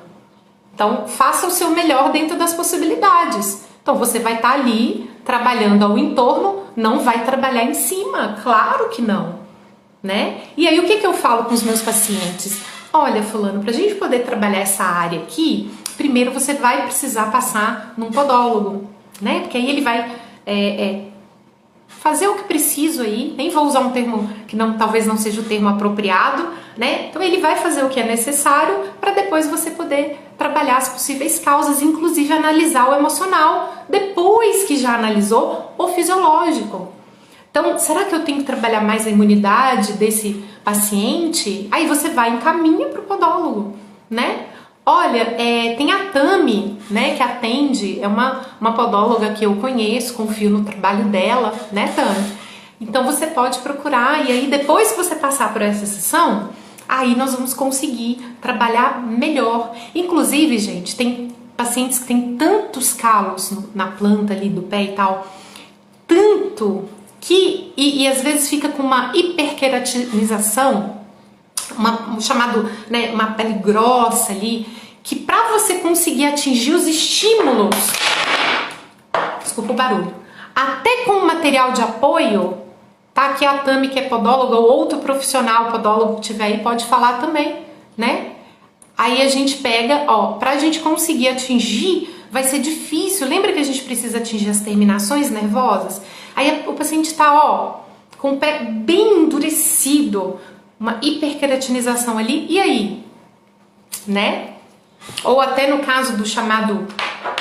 Então, faça o seu melhor dentro das possibilidades. Então, você vai estar ali trabalhando ao entorno, não vai trabalhar em cima, claro que não, né? E aí, o que eu falo com os meus pacientes? Olha, fulano, pra gente poder trabalhar essa área aqui, primeiro você vai precisar passar num podólogo, né? Porque aí ele vai fazer o que preciso aí, nem vou usar um termo que talvez não seja o termo apropriado, né? Então ele vai fazer o que é necessário para depois você poder trabalhar as possíveis causas, inclusive analisar o emocional, depois que já analisou o fisiológico. Então, será que eu tenho que trabalhar mais a imunidade desse paciente? Aí você vai e encaminha para o podólogo, né? Olha, tem a Tami, né, que atende, é uma podóloga que eu conheço, confio no trabalho dela, né, Tami? Então você pode procurar e aí depois que você passar por essa sessão, aí nós vamos conseguir trabalhar melhor. Inclusive, gente, tem pacientes que têm tantos calos na planta ali do pé e tal, tanto que, e às vezes fica com uma hiperqueratinização, chamado, né, uma pele grossa ali, que para você conseguir atingir os estímulos, desculpa o barulho, até com material de apoio, tá? Aqui a Tami, que é podóloga, ou outro profissional podólogo que tiver aí, pode falar também, né? Aí a gente pega, ó, pra gente conseguir atingir, vai ser difícil. Lembra que a gente precisa atingir as terminações nervosas? Aí o paciente tá, ó, com o pé bem endurecido, uma hiperqueratinização ali, e aí? Né? Ou até no caso do chamado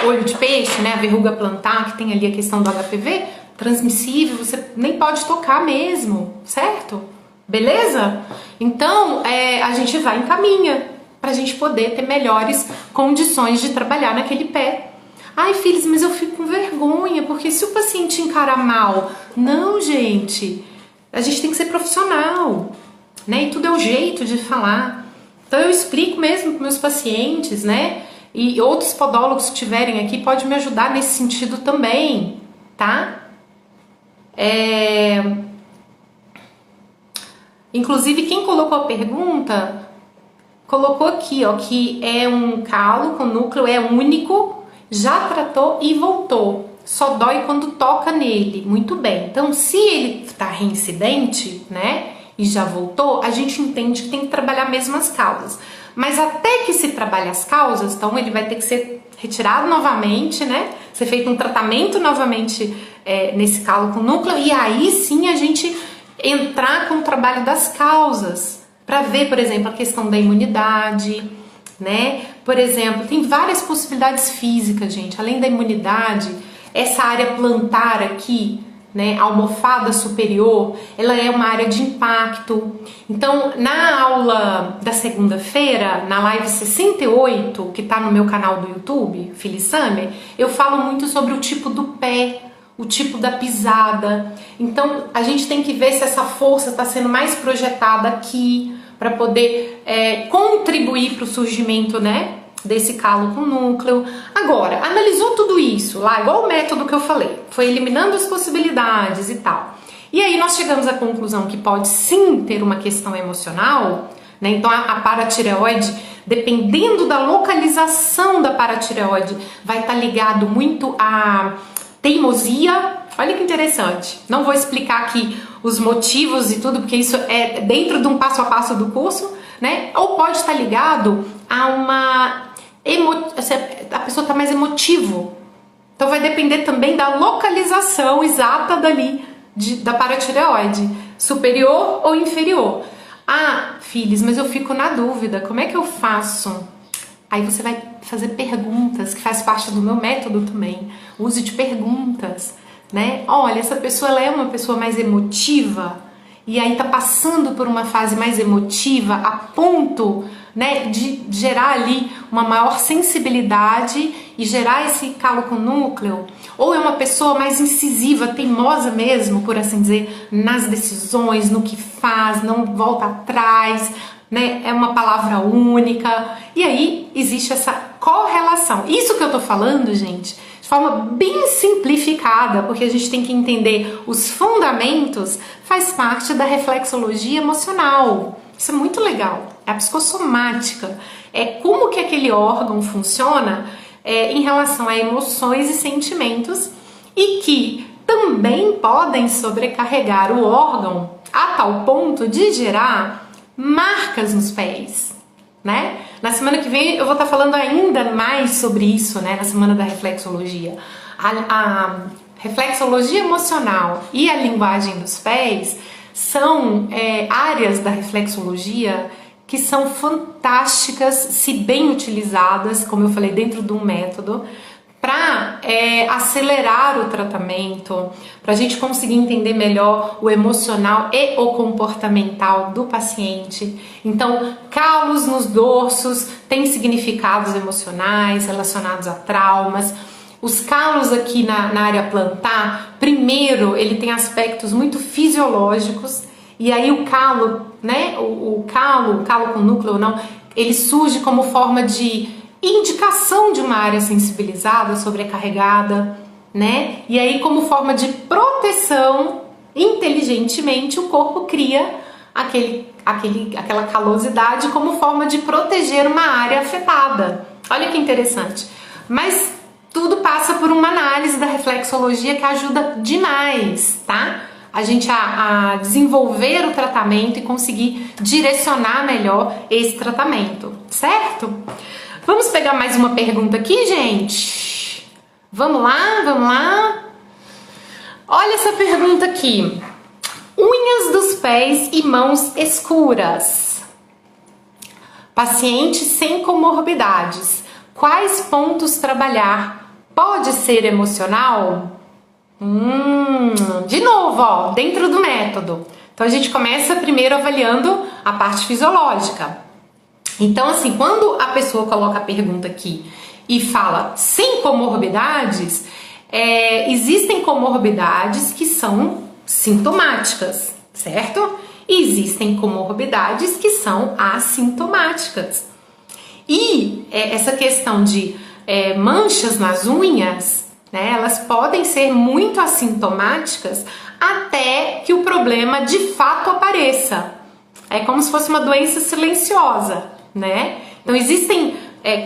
olho de peixe, né? A verruga plantar, que tem ali a questão do HPV, transmissível, você nem pode tocar mesmo, certo? Beleza? Então, a gente vai e encaminha pra gente poder ter melhores condições de trabalhar naquele pé. Ai, filhos, mas eu fico com vergonha, porque se o paciente encarar mal... Não, gente, a gente tem que ser profissional, né? E tudo é o jeito de falar. Então eu explico mesmo para meus pacientes, né? E outros podólogos que estiverem aqui podem me ajudar nesse sentido também, tá? Inclusive, quem colocou a pergunta, colocou aqui, ó, que é um calo com núcleo, é único, já tratou e voltou. Só dói quando toca nele. Muito bem. Então, se ele está reincidente, né? E já voltou, a gente entende que tem que trabalhar mesmo as causas. Mas até que se trabalhe as causas, então ele vai ter que ser retirado novamente, né? Ser feito um tratamento novamente nesse calo com núcleo, e aí sim a gente entrar com o trabalho das causas, para ver, por exemplo, a questão da imunidade, né? Por exemplo, tem várias possibilidades físicas, gente. Além da imunidade, essa área plantar aqui, né, a almofada superior, ela é uma área de impacto. Então, na aula da segunda-feira, na live 68, que tá no meu canal do YouTube, Phyllis Summer, eu falo muito sobre o tipo do pé, o tipo da pisada. Então, a gente tem que ver se essa força está sendo mais projetada aqui, para poder contribuir para o surgimento, né, desse calo com núcleo. Agora, analisou tudo isso lá, igual o método que eu falei, foi eliminando as possibilidades e tal. E aí nós chegamos à conclusão que pode sim ter uma questão emocional, né? Então a paratireoide, dependendo da localização da paratireoide, vai estar ligado muito à teimosia. Olha que interessante. Não vou explicar aqui os motivos e tudo, porque isso é dentro de um passo a passo do curso, né? Ou pode estar ligado a uma a pessoa está mais emotivo. Então vai depender também da localização exata dali da paratireoide, superior ou inferior. Ah, filhos, mas eu fico na dúvida, como é que eu faço? Aí você vai fazer perguntas, que faz parte do meu método também, o uso de perguntas, né? Olha, essa pessoa, ela é uma pessoa mais emotiva, e aí tá passando por uma fase mais emotiva a ponto, né, de gerar ali uma maior sensibilidade e gerar esse calo com núcleo, ou é uma pessoa mais incisiva, teimosa mesmo, por assim dizer, nas decisões, no que faz, não volta atrás, né? É uma palavra única. E aí existe essa correlação. Isso que eu tô falando, gente, de forma bem simplificada, porque a gente tem que entender os fundamentos, faz parte da reflexologia emocional. Isso é muito legal. É a psicossomática. É como que aquele órgão funciona em relação a emoções e sentimentos e que também podem sobrecarregar o órgão a tal ponto de gerar marcas nos pés, né? Na semana que vem eu vou estar falando ainda mais sobre isso, né? Na semana da reflexologia. A reflexologia emocional e a linguagem dos pés são áreas da reflexologia que são fantásticas se bem utilizadas, como eu falei, dentro de um método, para acelerar o tratamento, para a gente conseguir entender melhor o emocional e o comportamental do paciente. Então, calos nos dorsos têm significados emocionais relacionados a traumas. Os calos aqui na área plantar, primeiro, ele tem aspectos muito fisiológicos, e aí o calo, né, o calo com núcleo ou não, ele surge como forma de indicação de uma área sensibilizada, sobrecarregada, né? E aí, como forma de proteção, inteligentemente, o corpo cria aquela calosidade como forma de proteger uma área afetada. Olha que interessante. Mas tudo passa por uma análise da reflexologia que ajuda demais, tá? A gente a desenvolver o tratamento e conseguir direcionar melhor esse tratamento, certo? Vamos pegar mais uma pergunta aqui, gente? Vamos lá? Olha essa pergunta aqui. Unhas dos pés e mãos escuras. Paciente sem comorbidades. Quais pontos trabalhar? Pode ser emocional? De novo, ó, dentro do método. Então a gente começa primeiro avaliando a parte fisiológica. Então, assim, quando a pessoa coloca a pergunta aqui e fala sem comorbidades, existem comorbidades que são sintomáticas, certo? E existem comorbidades que são assintomáticas. E essa questão de manchas nas unhas, né, elas podem ser muito assintomáticas até que o problema de fato apareça. É como se fosse uma doença silenciosa, né? Então existem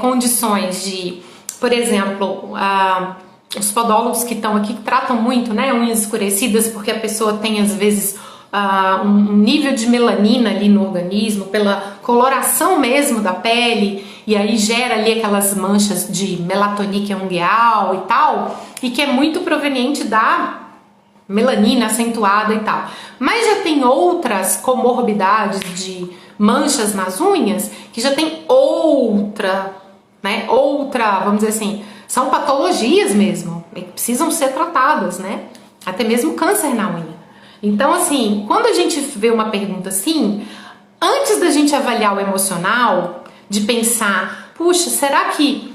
condições de, por exemplo, os podólogos que estão aqui que tratam muito, né, unhas escurecidas, porque a pessoa tem às vezes um nível de melanina ali no organismo, pela coloração mesmo da pele, e aí gera ali aquelas manchas de melatônica ungueal e tal, e que é muito proveniente da melanina acentuada e tal. Mas já tem outras comorbidades de manchas nas unhas que já tem outra, vamos dizer assim, são patologias mesmo, que precisam ser tratadas, né? Até mesmo câncer na unha. Então, assim, quando a gente vê uma pergunta assim, antes da gente avaliar o emocional, de pensar, puxa, será que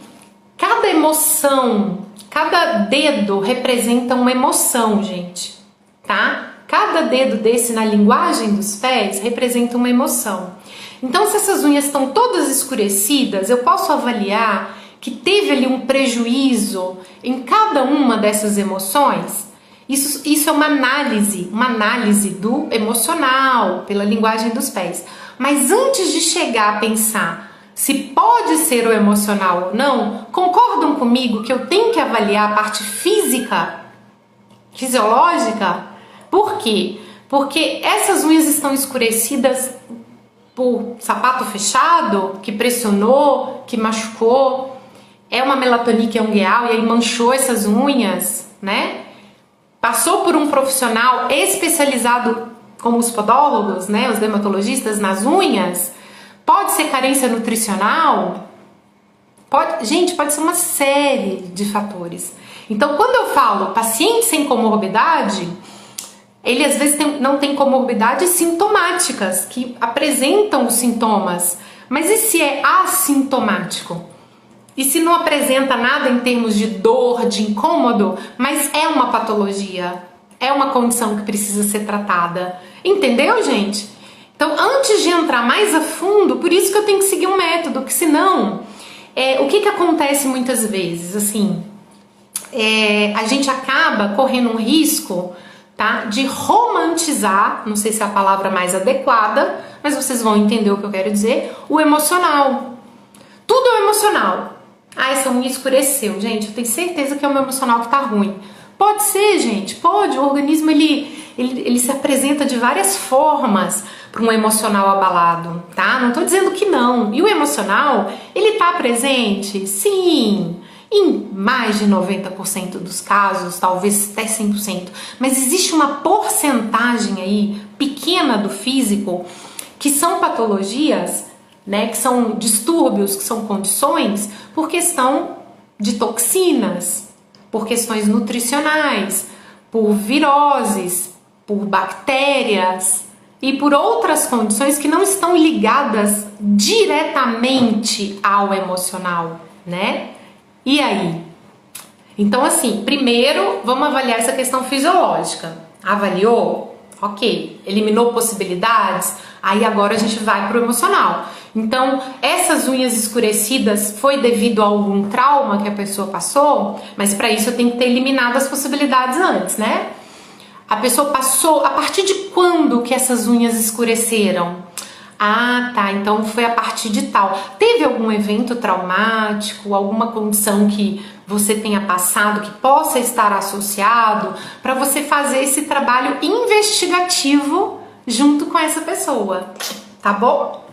cada emoção, cada dedo representa uma emoção, gente, tá? Cada dedo desse na linguagem dos pés representa uma emoção. Então, se essas unhas estão todas escurecidas, eu posso avaliar que teve ali um prejuízo em cada uma dessas emoções. Isso é uma análise do emocional, pela linguagem dos pés. Mas antes de chegar a pensar se pode ser o emocional ou não, concordam comigo que eu tenho que avaliar a parte física, fisiológica? Por quê? Porque essas unhas estão escurecidas por sapato fechado, que pressionou, que machucou, é uma melatônica ungueal e aí manchou essas unhas, né? Passou por um profissional especializado como os podólogos, né, os dermatologistas nas unhas. Pode ser carência nutricional? Pode ser uma série de fatores. Então, quando eu falo paciente sem comorbidade, ele às vezes não tem comorbidades sintomáticas, que apresentam os sintomas. Mas e se é assintomático? E se não apresenta nada em termos de dor, de incômodo, mas é uma patologia, é uma condição que precisa ser tratada? Entendeu, gente? Então, antes de entrar mais a fundo, por isso que eu tenho que seguir um método, que senão, o que acontece muitas vezes? Assim, a gente acaba correndo um risco, tá, de romantizar, não sei se é a palavra mais adequada, mas vocês vão entender o que eu quero dizer, o emocional. Tudo é emocional. Ah, essa unha escureceu. Gente, eu tenho certeza que é o meu emocional que tá ruim. Pode ser, gente, pode. O organismo, ele se apresenta de várias formas para um emocional abalado, tá? Não tô dizendo que não. E o emocional, ele tá presente? Sim, em mais de 90% dos casos, talvez até 100%. Mas existe uma porcentagem aí, pequena do físico, que são patologias, né, que são distúrbios, que são condições por questão de toxinas, por questões nutricionais, por viroses, por bactérias e por outras condições que não estão ligadas diretamente ao emocional, né? E aí? Então, assim, primeiro vamos avaliar essa questão fisiológica. Avaliou? Ok. Eliminou possibilidades? Aí agora a gente vai pro emocional. Então, essas unhas escurecidas foi devido a algum trauma que a pessoa passou, mas para isso eu tenho que ter eliminado as possibilidades antes, né? A pessoa passou, a partir de quando que essas unhas escureceram? Ah, tá, então foi a partir de tal. Teve algum evento traumático, alguma condição que você tenha passado que possa estar associado para você fazer esse trabalho investigativo junto com essa pessoa, tá bom?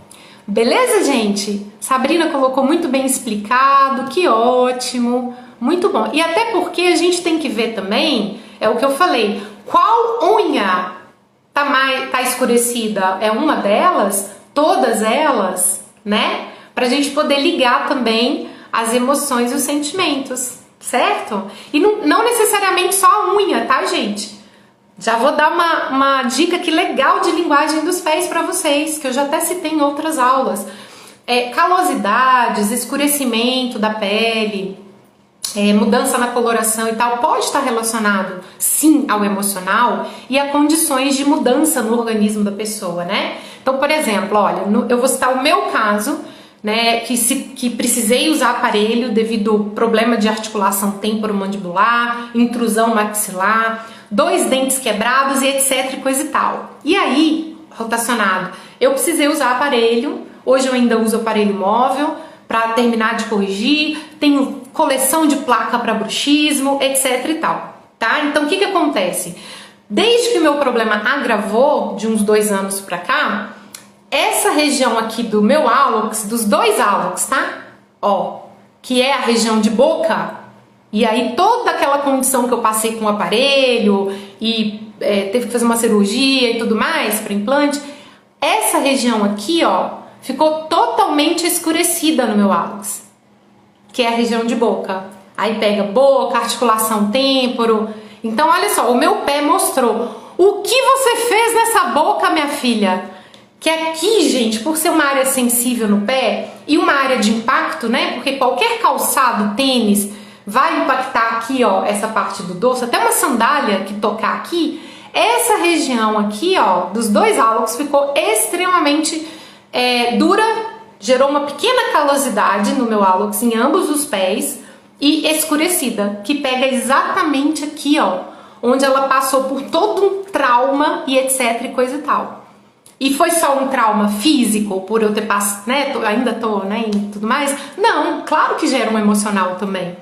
Beleza, gente? Sabrina colocou muito bem explicado, que ótimo, muito bom. E até porque a gente tem que ver também, é o que eu falei, qual unha tá escurecida? É uma delas? Todas elas, né? Pra gente poder ligar também as emoções e os sentimentos, certo? E não necessariamente só a unha, tá, gente? Já vou dar uma dica aqui legal de linguagem dos pés para vocês, que eu já até citei em outras aulas. Calosidades, escurecimento da pele, mudança na coloração e tal, pode estar relacionado sim ao emocional e a condições de mudança no organismo da pessoa, né? Então, por exemplo, olha, eu vou citar o meu caso, né, que precisei usar aparelho devido ao problema de articulação temporomandibular, intrusão maxilar, 2 dentes quebrados e etc, coisa e tal. E aí, rotacionado, eu precisei usar aparelho, hoje eu ainda uso aparelho móvel para terminar de corrigir, tenho coleção de placa para bruxismo, etc e tal, tá? Então, o que acontece? Desde que o meu problema agravou, de uns 2 anos pra cá, essa região aqui do meu hálux, dos 2 hálux, tá? Ó, que é a região de boca, e aí toda aquela condição que eu passei com o aparelho e teve que fazer uma cirurgia e tudo mais para implante, essa região aqui, ó, ficou totalmente escurecida no meu hálux, que é a região de boca. Aí pega boca, articulação temporo. Então, olha só, o meu pé mostrou. O que você fez nessa boca, minha filha? Que aqui, gente, por ser uma área sensível no pé e uma área de impacto, né? Porque qualquer calçado, tênis, vai impactar aqui, ó, essa parte do dorso, até uma sandália que tocar aqui, essa região aqui, ó, dos 2 hálux ficou extremamente dura, gerou uma pequena calosidade no meu hálux em ambos os pés e escurecida, que pega exatamente aqui, ó, onde ela passou por todo um trauma e etc e coisa e tal. E foi só um trauma físico por eu ter passado, né, ainda tô, né, e tudo mais? Não, claro que gera um emocional também,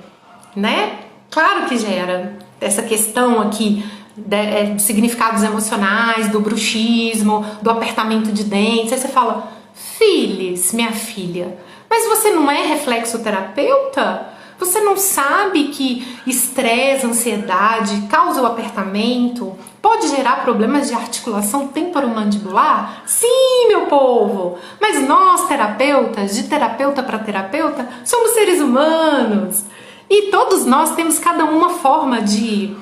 né? Claro que gera essa questão aqui de significados emocionais, do bruxismo, do apertamento de dentes. Aí você fala, filhos, minha filha, mas você não é reflexoterapeuta? Você não sabe que estresse, ansiedade causa o apertamento? Pode gerar problemas de articulação temporomandibular? Sim, meu povo! Mas nós, terapeutas, de terapeuta para terapeuta, somos seres humanos. E todos nós temos cada uma forma de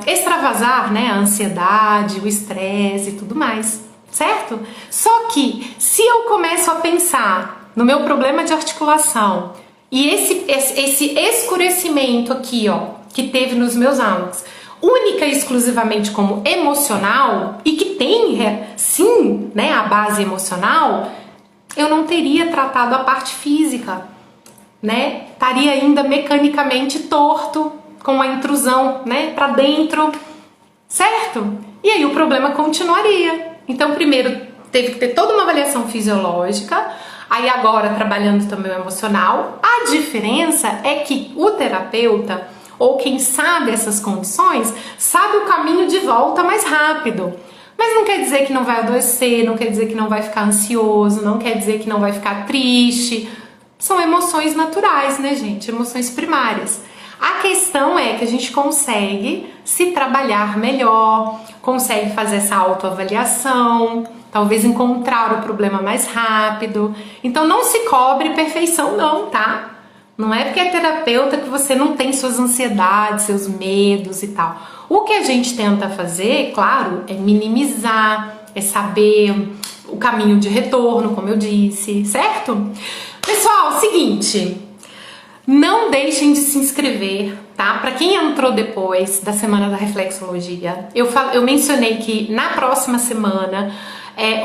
extravasar, né, a ansiedade, o estresse e tudo mais, certo? Só que se eu começo a pensar no meu problema de articulação e esse escurecimento aqui, ó, que teve nos meus hálux, única e exclusivamente como emocional e que tem sim, né, a base emocional, eu não teria tratado a parte física, né? Estaria ainda mecanicamente torto, com a intrusão, né, para dentro, certo? E aí o problema continuaria. Então, primeiro teve que ter toda uma avaliação fisiológica, aí agora trabalhando também o emocional. A diferença é que o terapeuta, ou quem sabe essas condições, sabe o caminho de volta mais rápido. Mas não quer dizer que não vai adoecer, não quer dizer que não vai ficar ansioso, não quer dizer que não vai ficar triste. São emoções naturais, né, gente? Emoções primárias. A questão é que a gente consegue se trabalhar melhor, consegue fazer essa autoavaliação, talvez encontrar o problema mais rápido. Então não se cobre perfeição não, tá? Não é porque é terapeuta que você não tem suas ansiedades, seus medos e tal. O que a gente tenta fazer, claro, é minimizar, é saber o caminho de retorno, como eu disse, certo? Pessoal, seguinte, não deixem de se inscrever, tá? Para quem entrou depois da Semana da Reflexologia, eu mencionei que na próxima semana,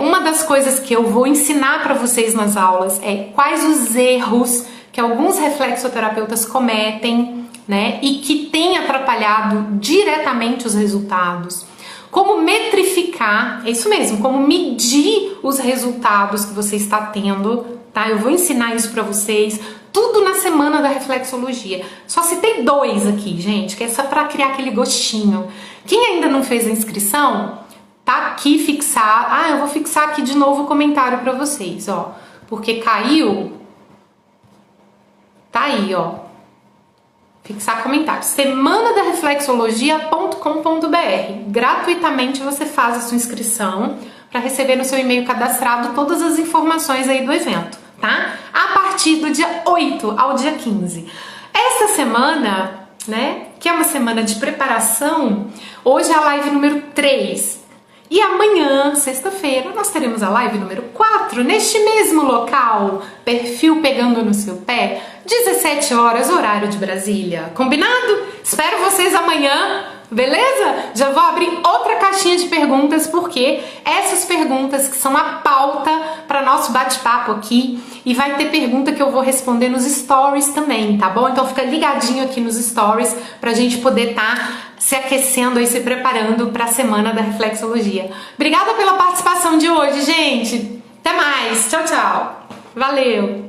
uma das coisas que eu vou ensinar para vocês nas aulas é quais os erros que alguns reflexoterapeutas cometem, né? E que tem atrapalhado diretamente os resultados. Como metrificar, é isso mesmo, como medir os resultados que você está tendo, tá? Eu vou ensinar isso para vocês, tudo na Semana da Reflexologia. Só citei 2 aqui, gente, que é só para criar aquele gostinho. Quem ainda não fez a inscrição, tá aqui fixado. Ah, eu vou fixar aqui de novo o comentário para vocês, ó, porque caiu. Tá aí, ó. Fixar comentário. semanadareflexologia.com.br. Gratuitamente você faz a sua inscrição para receber no seu e-mail cadastrado todas as informações aí do evento, tá? A partir do dia 8 ao dia 15. Essa semana, né, que é uma semana de preparação, hoje é a live número 3. E amanhã, sexta-feira, nós teremos a live número 4, neste mesmo local, perfil pegando no seu pé, 17 horas, horário de Brasília. Combinado? Espero vocês amanhã, beleza? Já vou abrir outra caixinha de perguntas, porque essas perguntas que são a pauta para nosso bate-papo aqui, e vai ter pergunta que eu vou responder nos stories também, tá bom? Então fica ligadinho aqui nos stories pra gente poder estar se aquecendo e se preparando para a Semana da Reflexologia. Obrigada pela participação de hoje, gente. Até mais. Tchau, tchau. Valeu.